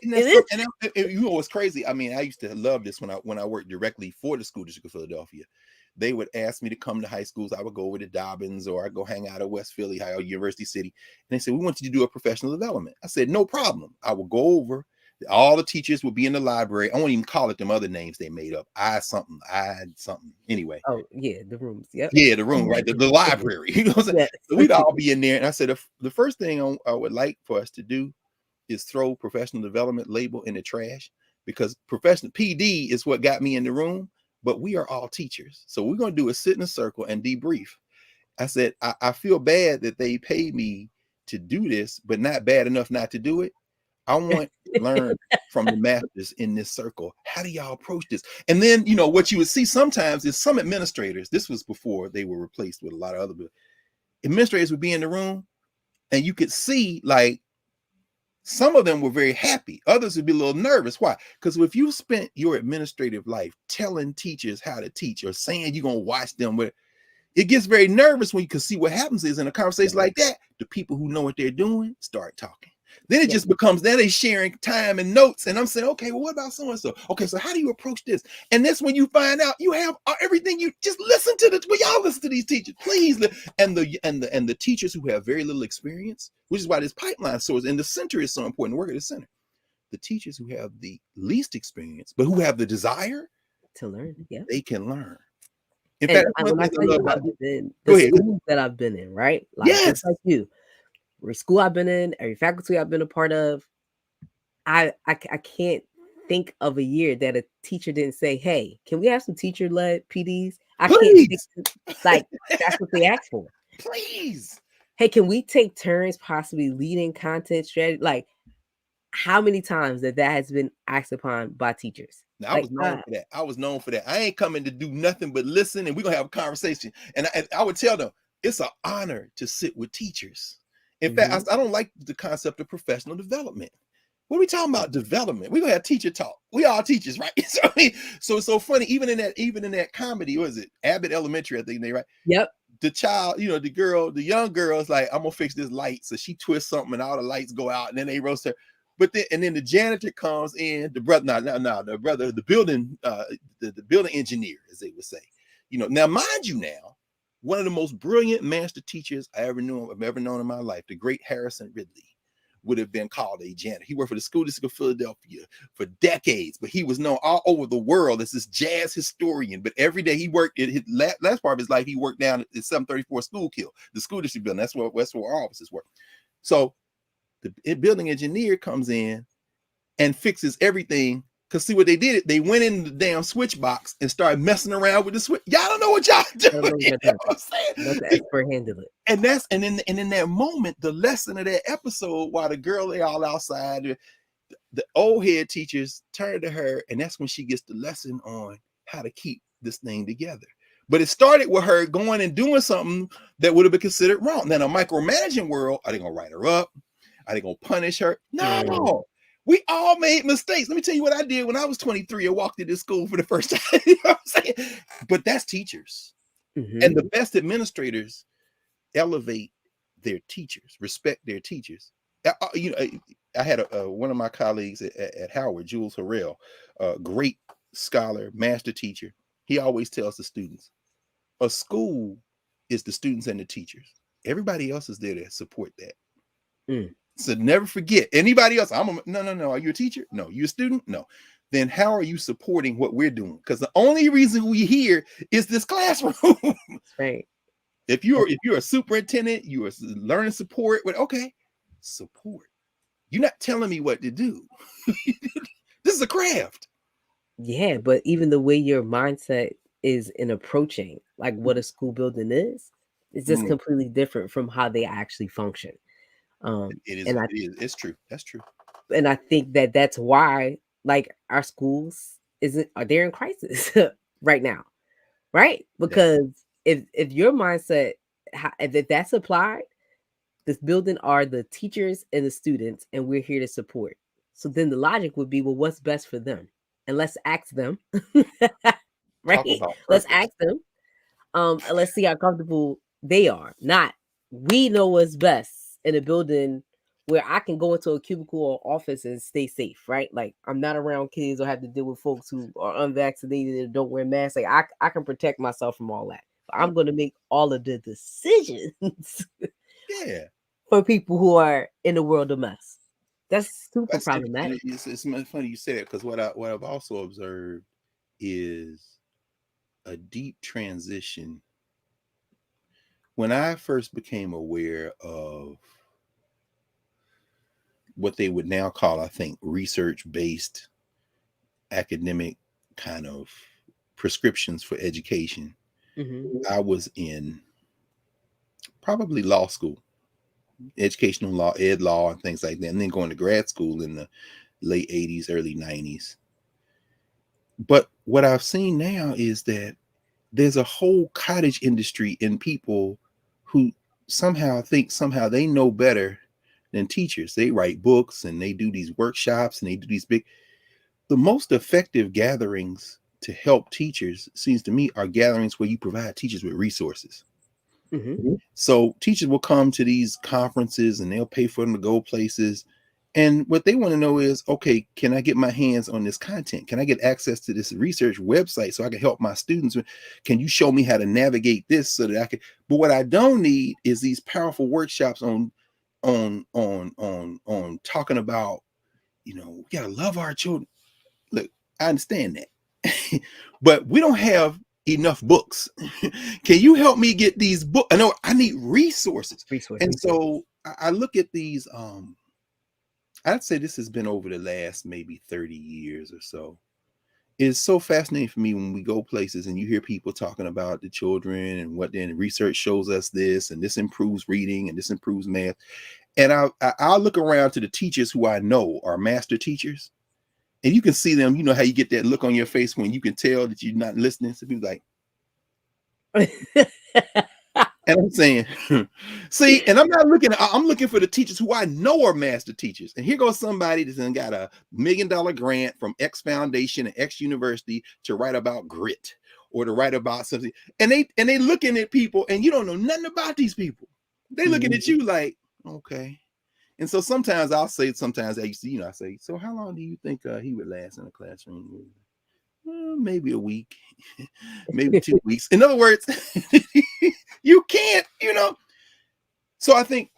Isn't that is. something? And you know what's crazy? I mean, I used to love this when I worked directly for the school district of Philadelphia. They would ask me to come to high schools. I would go over to Dobbins, or I'd go hang out at West Philly, High University City. And they said, "We want you to do a professional development." I said, "No problem." I will go over. All the teachers would be in the library. I won't even call it them other names they made up. I had something. Anyway, Oh, yeah, the rooms. Yep. yeah, the room, right? The library. You know what I'm saying? Yes. So we'd all be in there. And I said, the first thing I would like for us to do is throw professional development label in the trash, because professional PD is what got me in the room, but we are all teachers. So we're going to do is sit in a circle and debrief. I said, I feel bad that they pay me to do this, but not bad enough not to do it. I want to learn from the masters in this circle. How do y'all approach this? And then, what you would see sometimes is some administrators, this was before they were replaced with a lot of other administrators, would be in the room, and you could see like some of them were very happy. Others would be a little nervous. Why? Because if you spent your administrative life telling teachers how to teach, or saying you're going to watch them, it gets very nervous when you can see what happens is in a conversation like that, the people who know what they're doing start talking. Then it Yep. just becomes that is sharing time and notes. And I'm saying, okay, well, what about so and so? Okay, so how do you approach this? And that's when you find out you have everything. You just listen to this. Well, y'all listen to these teachers, please. And the teachers who have very little experience, which is why this pipeline source in the center is so important. Work at the center. The teachers who have the least experience, but who have the desire, To learn. Yeah. they can learn. In And fact, that's one when I thing tell I you love about. the Go ahead. schools that I've been in, right? Like just Yes. like you, every school I've been in, every faculty I've been a part of, I can't think of a year that a teacher didn't say, "Hey, can we have some teacher-led PDs?" I can't think Please. like that's what they asked for. Please. Hey, can we take turns possibly leading content strategy? Like how many times that has been asked upon by teachers? Now, I Like was known for that. I was known for that. I ain't coming to do nothing but listen, and we're gonna have a conversation. And I would tell them it's an honor to sit with teachers. In fact, mhm. I don't like the concept of professional development. What are we talking about? Development. We're gonna have teacher talk. We all teachers, right? So I mean, so it's so funny. Even in that comedy, what is it? Abbott Elementary, I think they right. Yep. The child, the young girl is like, I'm gonna fix this light. So she twists something and all the lights go out, and then they roast her. Then the janitor comes in, the brother, no, the brother, the building, the building engineer, as they would say. Now mind you, now, one of the most brilliant master teachers I've ever known in my life, the great Harrison Ridley, would have been called a janitor. He worked for the school district of Philadelphia for decades, but he was known all over the world as this jazz historian. But every day he worked, his last part of his life, he worked down at 734 Schuylkill, the school district building. That's where our offices were. So the building engineer comes in and fixes everything. Because see what they did, they went in the damn switch box and started messing around with the switch. Y'all don't know what y'all doing. You know what I'm saying? Let the expert handle it. And in that moment, the lesson of that episode, while the girl they all outside, the old head teachers turn to her, and that's when she gets the lesson on how to keep this thing together. But it started with her going and doing something that would have been considered wrong. Now, in a micromanaging world, are they gonna write her up? Are they gonna punish her? No. We all made mistakes. Let me tell you what I did when I was 23 and walked into school for the first time. You know what I'm saying? But that's teachers. And the best administrators elevate their teachers, respect their teachers. You know, I had one of my colleagues at Howard, Jules Harrell, a great scholar, master teacher. He always tells the students, a school is the students and the teachers. Everybody else is there to support that. So never forget anybody else. No. Are you a teacher? No. You a student? No. Then how are you supporting what we're doing? Because the only reason we here is this classroom. Right. If you're a superintendent, you are learning support. But okay, support. You're not telling me what to do. This is a craft. Yeah, but even the way your mindset is in approaching like what a school building is just completely different from how they actually function. It's true. That's true. And I think that that's why like our schools they're in crisis right now, right? Because if your mindset, if that's applied, this building are the teachers and the students, and we're here to support. So then the logic would be, well, what's best for them? And let's ask them, right? Let's ask them. And let's see how comfortable they are. Not we know what's best in a building where I can go into a cubicle or office and stay safe, right? Like I'm not around kids or have to deal with folks who are unvaccinated and don't wear masks. Like I can protect myself from all that. But I'm going to make all of the decisions for people who are in the world of mess. That's super problematic. It's funny you say that, because what I've also observed is a deep transition. When I first became aware of what they would now call, I think, research-based academic kind of prescriptions for education, I was in probably law school, educational law, ed law, and things like that, and then going to grad school in the late 80s, early 90s. But what I've seen now is that there's a whole cottage industry in people who somehow they know better than teachers. They write books and they do these workshops and they do these the most effective gatherings to help teachers, seems to me, are gatherings where you provide teachers with resources. So teachers will come to these conferences and they'll pay for them to go places. And what they want to know is, okay, can I get my hands on this content? Can I get access to this research website so I can help my students? Can you show me how to navigate this so that I can? But what I don't need is these powerful workshops on talking about, you know, we gotta love our children. Look, I understand that, but we don't have enough books. Can you help me get these books? I know I need resources. So I look at these. I'd say this has been over the last maybe 30 years or so. It's so fascinating for me when we go places and you hear people talking about the children and what then research shows us this, and this improves reading and this improves math. And I'll look around to the teachers who I know are master teachers, and you can see them. You know how you get that look on your face when you can tell that you're not listening. So people like, and I'm saying, see, and I'm looking for the teachers who I know are master teachers. And here goes somebody that's got $1 million grant from X Foundation and X University to write about grit or to write about something. And they looking at people, and you don't know nothing about these people. They looking at you like, okay. And so sometimes I'll say, I say, so how long do you think he would last in a classroom? Maybe a week, maybe 2 weeks. In other words, you can't, you know. So I think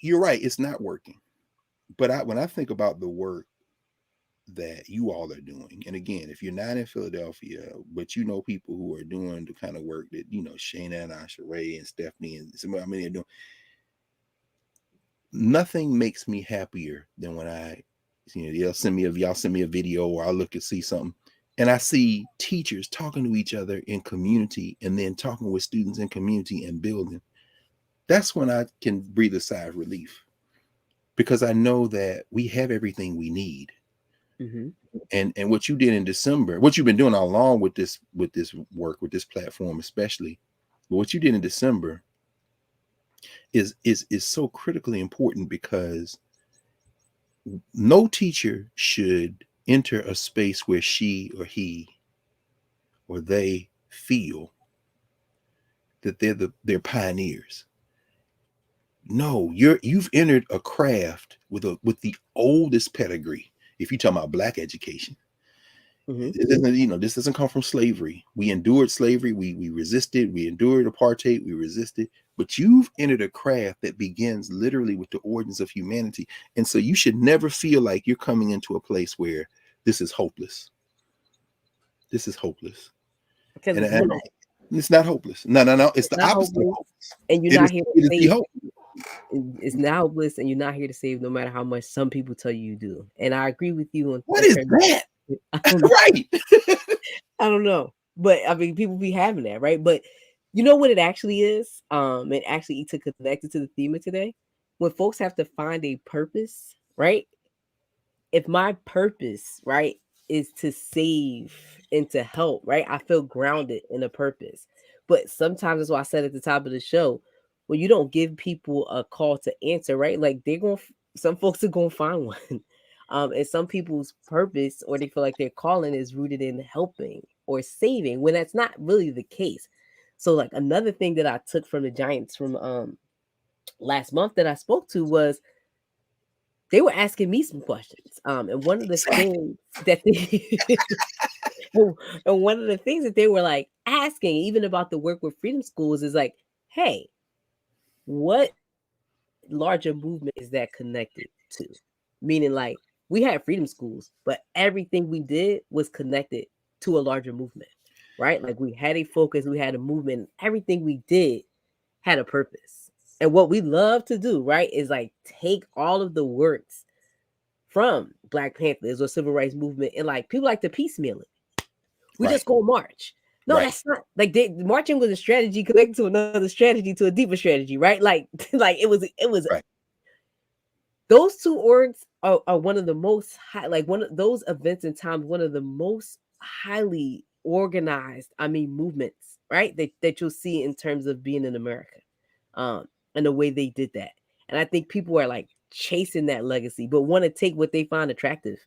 you're right, it's not working. But when I think about the work that you all are doing, and again, if you're not in Philadelphia, but you know people who are doing the kind of work that, you know, Shayna and Asheray and Stephanie and some, I mean, they're doing, nothing makes me happier than when y'all send me a video, or I look and see something, and I see teachers talking to each other in community, and then talking with students in community and building. That's when I can breathe a sigh of relief, because I know that we have everything we need. Mm-hmm. And what you did in December, what you've been doing all along with this work, with this platform especially, but what you did in December is so critically important, because no teacher should enter a space where she or he or they feel that they're pioneers. No, you've entered a craft with the oldest pedigree. If you talk about Black education, this doesn't come from slavery. We endured slavery. We resisted. We endured apartheid. We resisted. But you've entered a craft that begins literally with the origins of humanity. And so you should never feel like you're coming into a place where this is hopeless. This is hopeless. Because And, it's and not. it's not hopeless. No. It's the Not opposite of hopeless, hopeless. and you're It not is, here to it is the save. hope. It's not hopeless, and you're not here to save, no matter how much some people tell you do. And I agree with you on What in is terms that? of, I don't know. Right. I don't know, but I mean, people be having that, right? But you know what it actually is? It actually to connect it to the theme of today. When folks have to find a purpose, right? If my purpose, right, is to save and to help, right, I feel grounded in a purpose. But sometimes that's why I said at the top of the show, when you don't give people a call to answer, right, like they're going, some folks are going to find one. And some people's purpose, or they feel like their calling, is rooted in helping or saving, when that's not really the case. So like another thing that I took from the Giants from last month that I spoke to was, they were asking me some questions. And one of the Exactly. things that they and one of the things that they were like asking, even about the work with Freedom Schools, is like, hey, what larger movement is that connected to? Meaning, like, we had Freedom Schools, but everything we did was connected to a larger movement, right? Like, we had a focus, we had a movement, everything we did had a purpose. And what we love to do, right, is like take all of the works from Black Panthers or civil rights movement, and like people like to piecemeal it. We Right. just go march. No, Right. that's not like marching was a strategy connected to another strategy, to a deeper strategy, right? Like like it was Right. those two orgs are one of the most high, like one of those events in time, one of the most highly organized, I mean, movements, right? That you'll see in terms of being in America. And the way they did that. And I think people are like chasing that legacy, but want to take what they find attractive.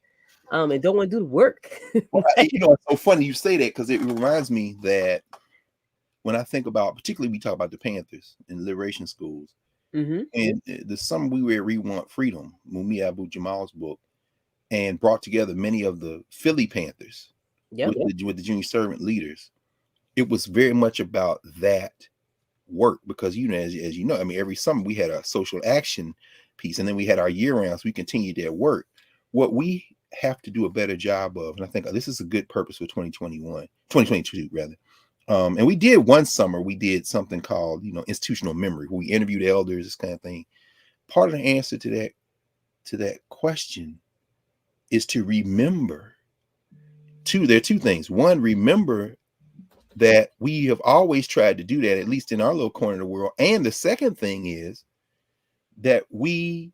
And don't want to do the work. Well, Right? it's so funny you say that, because it reminds me that when I think about, particularly we talk about the Panthers and liberation schools, Mm-hmm. and the summer we read We Want Freedom, Mumia Abu Jamal's book, and brought together many of the Philly Panthers Yep. with the junior servant leaders. It was very much about that work, because as you know, I mean, every summer we had a social action piece, and then we had our year rounds. We continued that work. What we have to do a better job of, and I think this is a good purpose for 2022 rather. And we did one summer, we did something called, institutional memory, where we interviewed elders, this kind of thing. Part of the answer to that question is to remember there are two things. One, remember that we have always tried to do that, at least in our little corner of the world. And the second thing is that we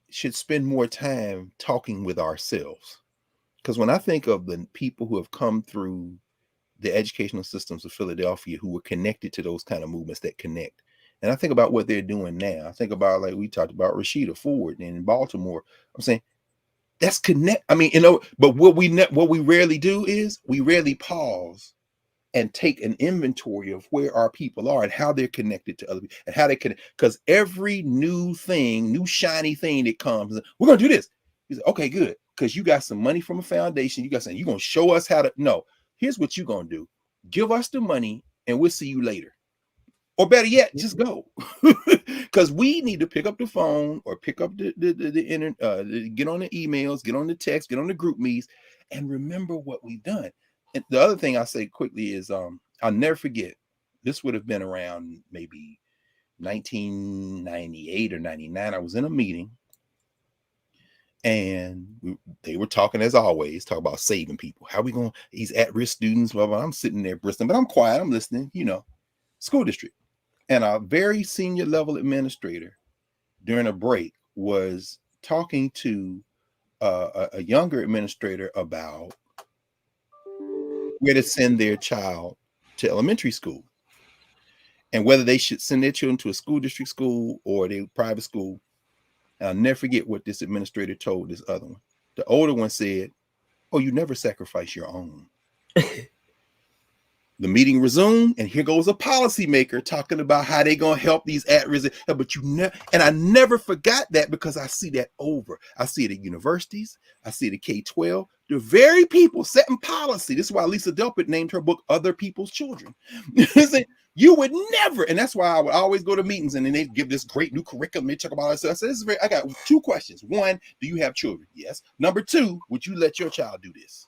should spend more time talking with ourselves. Because when I think of the people who have come through the educational systems of Philadelphia, who were connected to those kind of movements that connect, and I think about what they're doing now, I think about, like we talked about, Rashida Ford in Baltimore. I'm saying that's connect. I mean, but what we rarely do is we rarely pause and take an inventory of where our people are and how they're connected to other people and how they connect. Because every new shiny thing that comes, we're gonna do this. You say, okay, good, because you got some money from a foundation. You got something. You're gonna show us how to. No, here's what you're gonna do. Give us the money, and we'll see you later. Or better yet, just go. Because we need to pick up the phone or pick up the internet, get on the emails, get on the text, get on the group meets, and remember what we've done. And the other thing I say quickly is I'll never forget, this would have been around maybe 1998 or 99. I was in a meeting and they were talking, as always, talk about saving people. How we going to, these at-risk students, blah, blah. I'm sitting there bristling, but I'm quiet. I'm listening, school district. And a very senior level administrator during a break was talking to a younger administrator about where to send their child to elementary school and whether they should send their children to a school district school or a private school. And I'll never forget what this administrator told this other one. The older one said, "Oh, you never sacrifice your own." The meeting resumed, and here goes a policymaker talking about how they're going to help these at-risk. But you never, and I never forgot that because I see that over. I see it at universities. I see it at K-12. The very people setting policy. This is why Lisa Delpit named her book "Other People's Children." You would never, and that's why I would always go to meetings, and then they give this great new curriculum. They talk about it. So I said, I got two questions. One, do you have children? Yes. Number two, would you let your child do this?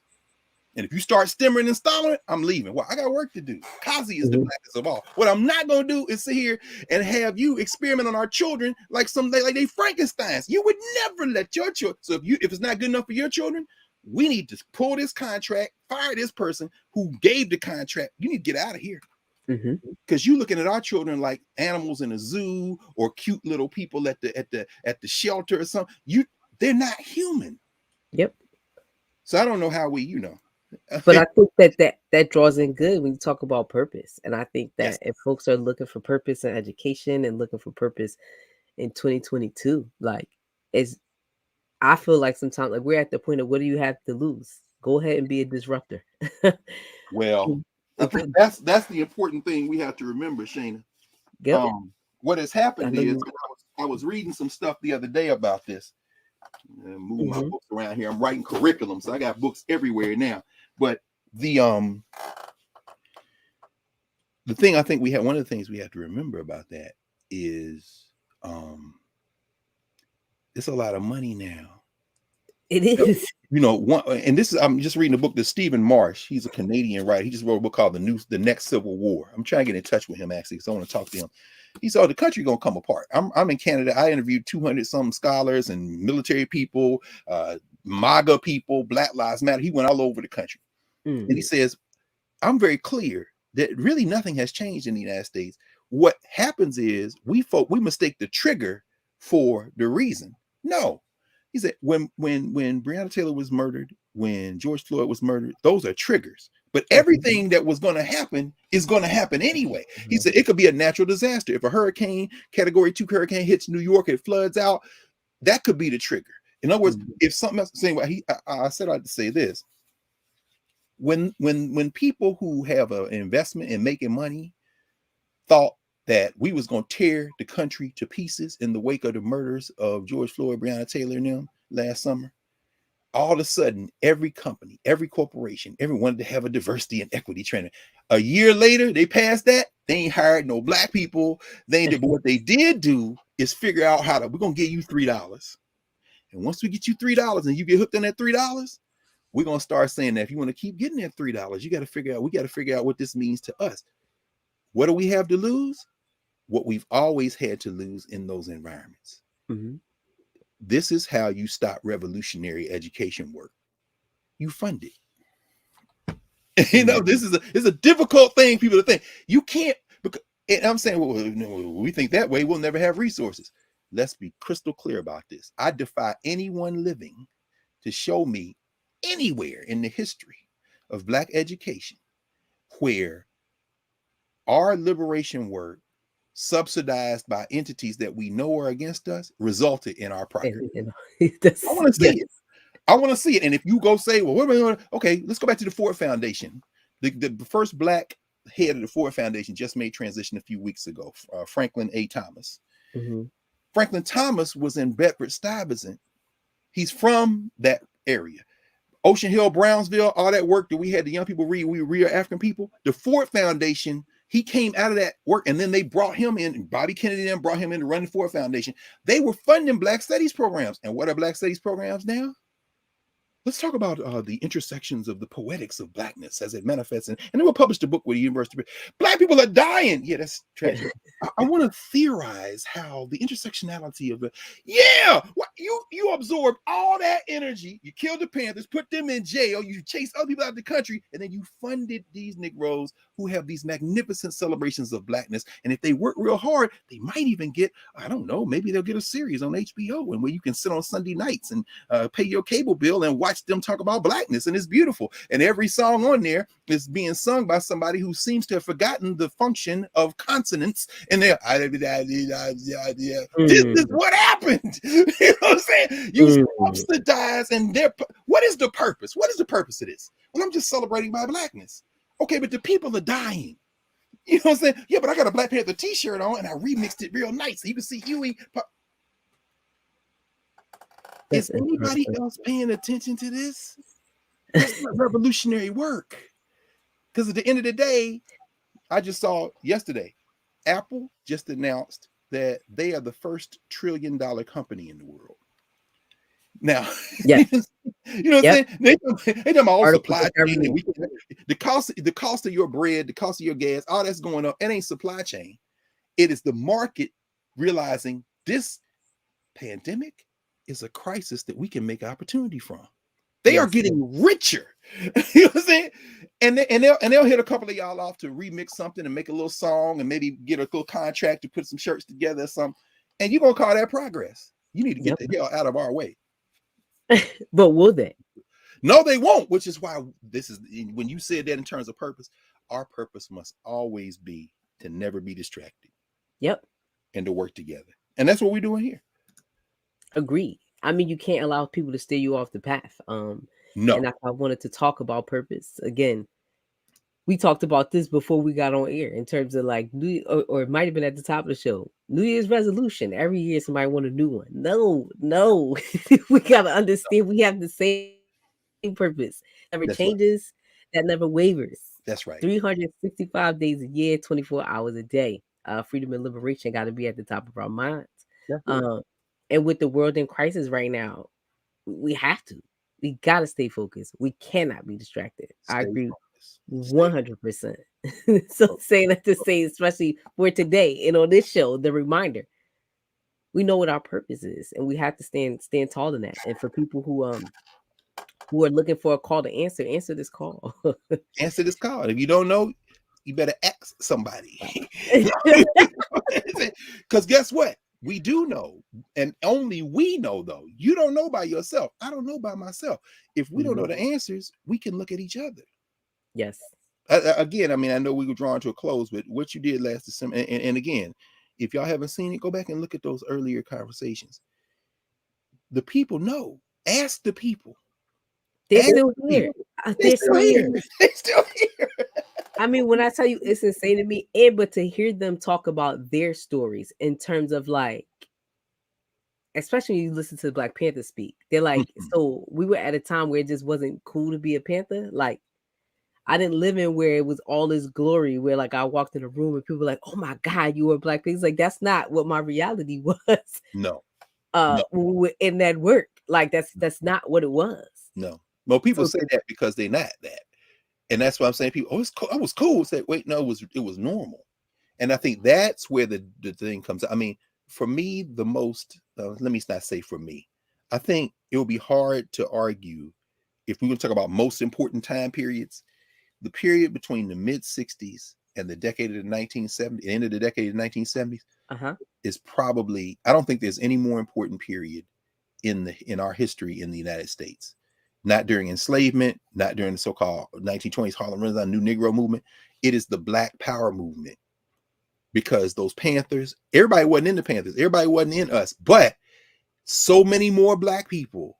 And if you start stimmering and stalling, I'm leaving. Well, I got work to do. Kazi is the blackest of all. What I'm not going to do is sit here and have you experiment on our children like they Frankensteins. You would never let your children. So if it's not good enough for your children, we need to pull this contract, fire this person who gave the contract. You need to get out of here. Because you're looking at our children like animals in a zoo or cute little people at the shelter or something. They're not human. Yep. So I don't know how we, But I think that draws in good when you talk about purpose. And I think that if folks are looking for purpose in education and looking for purpose in 2022, I feel like sometimes like we're at the point of what do you have to lose? Go ahead and be a disruptor. Well, I think that's the important thing we have to remember, Shana. Yep. What has happened is I was reading some stuff the other day about this. Move my books around here. I'm writing curriculum, so I got books everywhere now. But the thing I think one of the things we have to remember about that is it's a lot of money now. It is. And this is, I'm just reading a book that Stephen Marsh, he's a Canadian writer. He just wrote a book called The Next Civil War. I'm trying to get in touch with him actually, because I want to talk to him. He said, the country gonna come apart. I'm in Canada. I interviewed 200 some scholars and military people, MAGA people, Black Lives Matter. He went all over the country. And he says, I'm very clear that really nothing has changed in the United States. What happens is we mistake the trigger for the reason. No. He said, when Breonna Taylor was murdered, when George Floyd was murdered, those are triggers. But everything that was going to happen is going to happen anyway. He said it could be a natural disaster. If a category 2 hurricane hits New York, it floods out, that could be the trigger. In other words, if something else, I said I'd say this. When people who have an investment in making money thought that we was going to tear the country to pieces in the wake of the murders of George Floyd, Breonna Taylor, and them last summer, all of a sudden, every company, every corporation, everyone wanted to have a diversity and equity training. A year later, they passed that. They ain't hired no black people. But what they did do is figure out we're going to give you $3. And once we get you $3 and you get hooked on that $3, we're going to start saying that if you want to keep getting that $3, we got to figure out what this means to us. What do we have to lose? What we've always had to lose in those environments. This is how you stop revolutionary education work. You fund it. This is a difficult thing people to think. You can't, and I'm saying, we think that way, we'll never have resources. Let's be crystal clear about this. I defy anyone living to show me anywhere in the history of Black education where our liberation work, subsidized by entities that we know are against us, resulted in our progress. I want to see it. I want to see it. And if you go say, well, what am I doing? Okay, let's go back to the Ford Foundation. The first Black head of the Ford Foundation just made transition a few weeks ago, Franklin A. Thomas. Franklin Thomas was in Bedford-Stuyvesant. He's from that area. Ocean Hill, Brownsville, all that work that we had the young people read, we read African people. The Ford Foundation He came out of that work, and then they brought him in. Bobby Kennedy then brought him in to run the Ford Foundation. They were funding Black Studies programs. And what are Black Studies programs now? Let's talk about the intersections of the poetics of Blackness as it manifests. And then we'll publish the book with the university. Black people are dying. Yeah, that's tragic. I want to theorize how the intersectionality of what you absorbed all that energy. You killed the Panthers, put them in jail. You chased other people out of the country, and then you funded these Negroes who have these magnificent celebrations of Blackness. And if they work real hard, they might even get, I don't know, maybe they'll get a series on HBO and where you can sit on Sunday nights and pay your cable bill and watch them talk about Blackness. And it's beautiful. And every song on there is being sung by somebody who seems to have forgotten the function of consonants. And they're, this is what happened. You know what I'm saying? You subsidize, and what is the purpose? What is the purpose of this? Well, I'm just celebrating my Blackness. Okay, but the people are dying. You know what I'm saying? Yeah, but I got a Black Panther t-shirt on and I remixed it real nice. So you can see Huey. Is anybody else paying attention to this? That's not revolutionary work. Because at the end of the day, I just saw yesterday, Apple just announced that they are the first $1 trillion company in the world. Now, yeah, you know what I'm saying? They done all supply chain, and the cost of your bread, the cost of your gas, all that's going up. It ain't supply chain. It is the market realizing this pandemic is a crisis that we can make opportunity from. They are getting richer. You know what I'm saying? And they'll hit a couple of y'all off to remix something and make a little song and maybe get a little contract to put some shirts together or something. And you're gonna call that progress. You need to get the hell out of our way. But will they? No, they won't, which is why this is, when you said that in terms of purpose, our purpose must always be to never be distracted. Yep. And to work together. And that's what we're doing here. Agreed. I mean, you can't allow people to steer you off the path. No. And I wanted to talk about purpose. Again, we talked about this before we got on air in terms of like or it might have been at the top of the show. New Year's resolution. Every year somebody want a new one. No. We gotta understand we have the same purpose. Never changes, that never wavers. That's right. 365 days a year, 24 hours a day. Freedom and liberation got to be at the top of our minds. And with the world in crisis right now, we have to. We got to stay focused. We cannot be distracted. I agree 100%. So saying that to say, especially for today and on this show, the reminder, we know what our purpose is, and we have to stand tall in that. And for people who are looking for a call to answer this call. Answer this call. If you don't know, you better ask somebody. Because guess what? We do know, and only we know, though. You don't know by yourself. I don't know by myself. If we don't know the answers, we can look at each other. Yes. Again, I mean, I know we were drawing to a close, but what you did last December, and again, if y'all haven't seen it, go back and look at those earlier conversations. The people know. Ask the people. They're still here. They're still here. They're still here. I mean, when I tell you, it's insane to me. But to hear them talk about their stories in terms of like, especially when you listen to the Black Panther speak, they're like, so we were at a time where it just wasn't cool to be a Panther. Like, I didn't live in where it was all this glory, where like I walked in a room and people were like, oh my God, you were a Black Panther. Like, that's not what my reality was. No. In that work. Like, that's not what it was. No. Well, people say that because they're not that. And that's why I'm saying people, it's cool. I was cool. Say, wait, no, it was normal. And I think that's where the thing comes out. I mean, for me, the most, let me not say for me, I think it will be hard to argue if we were to talk about most important time periods, the period between the mid 60s and the decade of the 1970s, the end of the decade of the 1970s is probably, I don't think there's any more important period in our history in the United States. Not during enslavement, not during the so-called 1920s Harlem Renaissance, New Negro movement. It is the Black Power movement. Because those Panthers, everybody wasn't in the Panthers. Everybody wasn't in us. But so many more Black people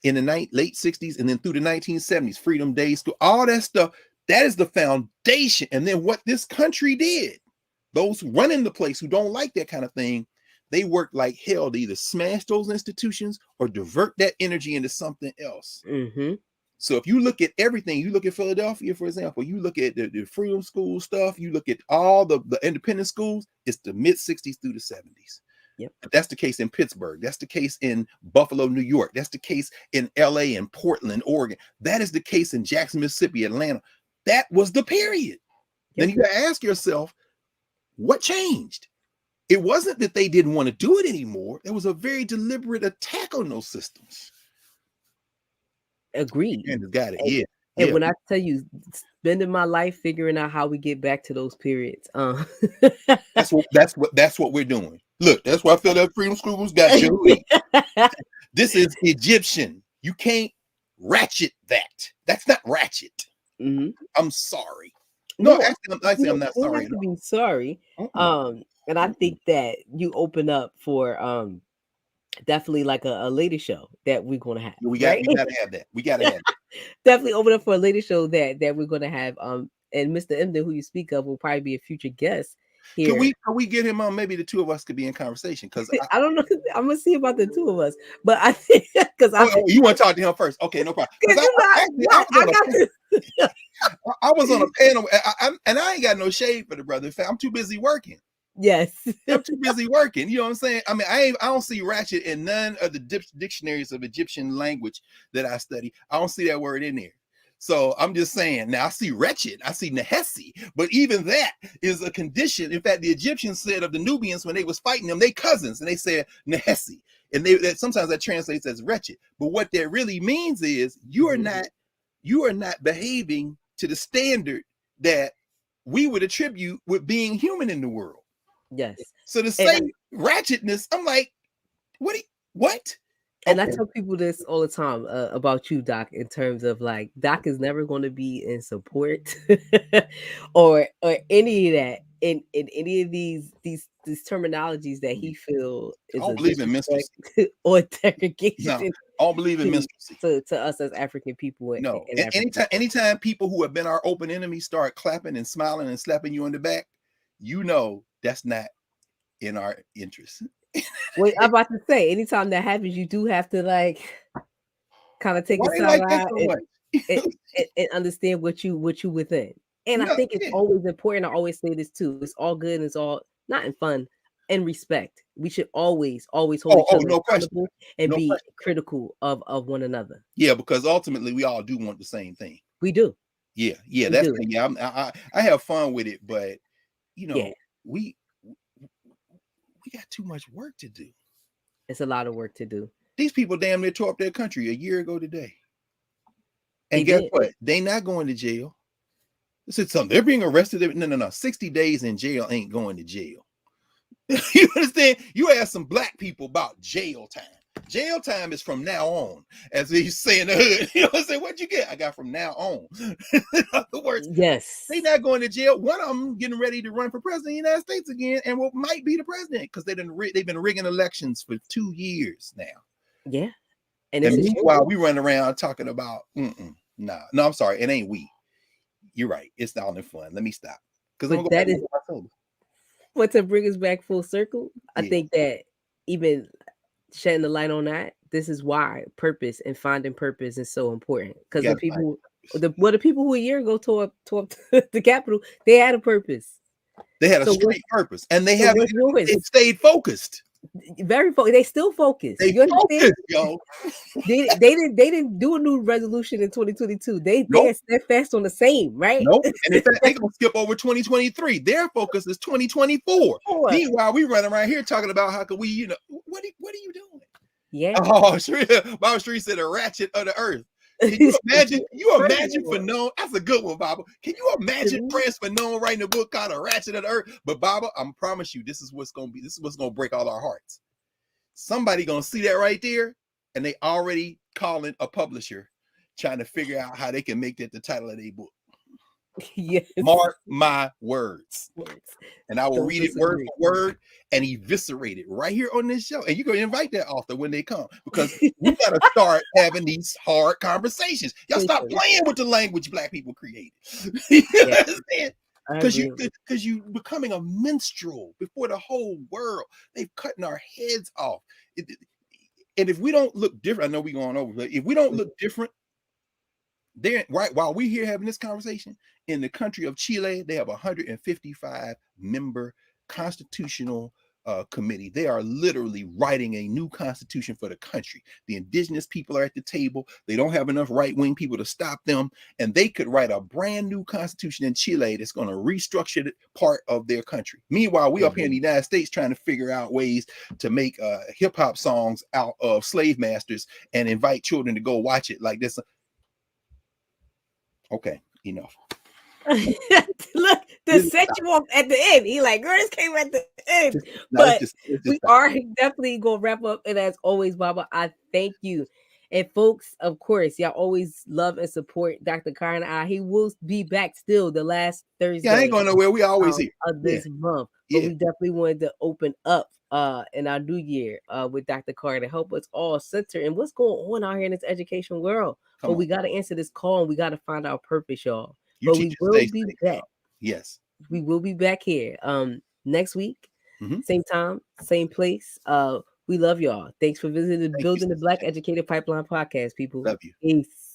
in the late 60s and then through the 1970s, Freedom Days, through all that stuff, that is the foundation. And then what this country did, those running the place who don't like that kind of thing, they work like hell to either smash those institutions or divert that energy into something else. So if you look at everything, you look at Philadelphia, for example, you look at the freedom school stuff, you look at all the independent schools, it's the mid 60s through the 70s. Yep. That's the case in Pittsburgh. That's the case in Buffalo, New York. That's the case in LA and Portland, Oregon. That is the case in Jackson, Mississippi, Atlanta. That was the period. Yep. Then you got to ask yourself, what changed? It wasn't that they didn't want to do it anymore. There was a very deliberate attack on those systems. Agreed. And got it. And, Yeah. And when I tell you, spending my life figuring out how we get back to those periods, that's what we're doing. Look, that's why I feel that freedom schools got your lead. This is Egyptian. You can't ratchet that. That's not ratchet. Mm-hmm. I'm sorry. No, actually, I'm not sorry. You have to be sorry. And I think that you open up for definitely like a lady show that we're gonna have. We gotta have that. We gotta have that. Definitely open up for a lady show that we're gonna have. And Mr. Emden, who you speak of, will probably be a future guest here. Can we get him on? Maybe the two of us could be in conversation, because I don't know. I'm gonna see about the two of us, but I think because you want to talk to him first? Okay, no problem. I was on a panel, and I ain't got no shade for the brother. In fact, I'm too busy working. Yes, I'm too busy working. You know what I'm saying? I mean, I don't see ratchet in none of the dictionaries of Egyptian language that I study. I don't see that word in there. So I'm just saying. Now I see wretched, I see nehesi, but even that is a condition. In fact, the Egyptians said of the Nubians when they was fighting them, they cousins, and they said nehesi, and that sometimes that translates as wretched. But what that really means is you are not behaving to the standard that we would attribute with being human in the world. Yes. So to say ratchetness, I'm like, what? And I tell people this all the time about you, Doc, in terms of like, Doc is never going to be in support or any of that in any of these terminologies that he feels is I don't believe in minstrelsy or degradation. No, I don't believe in minstrelsy to us as African people. No, anytime people who have been our open enemies start clapping and smiling and slapping you on the back, you know that's not in our interest. Well, I'm about to say, anytime that happens, you do have to like kind of take a side and understand what you within. And I think it's always important. I always say this too. It's all good and it's all not in fun and respect. We should always hold each other accountable and be critical of one another. Yeah, because ultimately we all do want the same thing. We do. Yeah, I have fun with it, but you know, we got too much work to do. It's a lot of work to do. These people damn near tore up their country a year ago today. And guess what? They not going to jail. They said something. They're being arrested. No. 60 days in jail ain't going to jail. You understand? You ask some black people about jail time. Jail time is from now on, as he's saying the hood. You know what I'm saying? What'd you get? I got from now on. In other words, yes, they not going to jail. One of them getting ready to run for president of the United States again, and what might be the president, because they've been rigging elections for 2 years now. Yeah, and meanwhile we run around talking about no, I'm sorry, it ain't we. You're right. It's not in fun. Let me stop. Because that is what to bring us back full circle. I think that even shedding the light on that, this is why purpose and finding purpose is so important. Because the people who a year ago tore up the Capitol, they had a purpose. They had a straight purpose, and they stayed focused. Very focused. They still focused. They focused, yo. they didn't do a new resolution in 2022. They are steadfast on the same, right? Nope. And in fact, they're gonna skip over 2023. Their focus is 2024. Meanwhile, we run around here talking about how could we, what are you doing? Yeah. Oh, Bob Street said a ratchet of the earth. Can you imagine? Fanon? That's a good one, Baba. Can you imagine Prince Fanon writing a book called A Ratchet of the Earth? But Baba, I promise you, this is what's gonna be. This is what's gonna break all our hearts. Somebody gonna see that right there, and they already calling a publisher, trying to figure out how they can make that the title of their book. Yes. Mark my words. And I will read it word for word and eviscerate it right here on this show. And you're going to invite that author when they come, because we got to start having these hard conversations. Y'all stop playing with the language black people created. You understand? Because you becoming a minstrel before the whole world. They've cutting our heads off. And if we don't look different, I know we're going over, but if we don't look different, They're right while we here having this conversation in the country of Chile, they have a 155 member constitutional committee. They are literally writing a new constitution for the country. The indigenous people are at the table. They don't have enough right-wing people to stop them, and they could write a brand new constitution in Chile that's going to restructure the part of their country. Meanwhile, we up here in the United States trying to figure out ways to make hip-hop songs out of slave masters and invite children to go watch it like this. Okay, enough. Look, to set you off at the end. He like, girl, this came at the end. But we are definitely gonna wrap up. And as always, Baba, I thank you. And folks, of course, y'all always love and support Dr. Carr and I. He will be back still the last Thursday. Yeah, I ain't going nowhere. We always here of this month. But we definitely wanted to open up in our new year with Dr. Carr to help us all center and what's going on out here in this education world. But we got to answer this call and we got to find our purpose, y'all. But we will be back. Yes. We will be back here next week. Same time, same place. We love y'all. Thanks for visiting Building the Black Educator Pipeline podcast, people. Love you. Peace.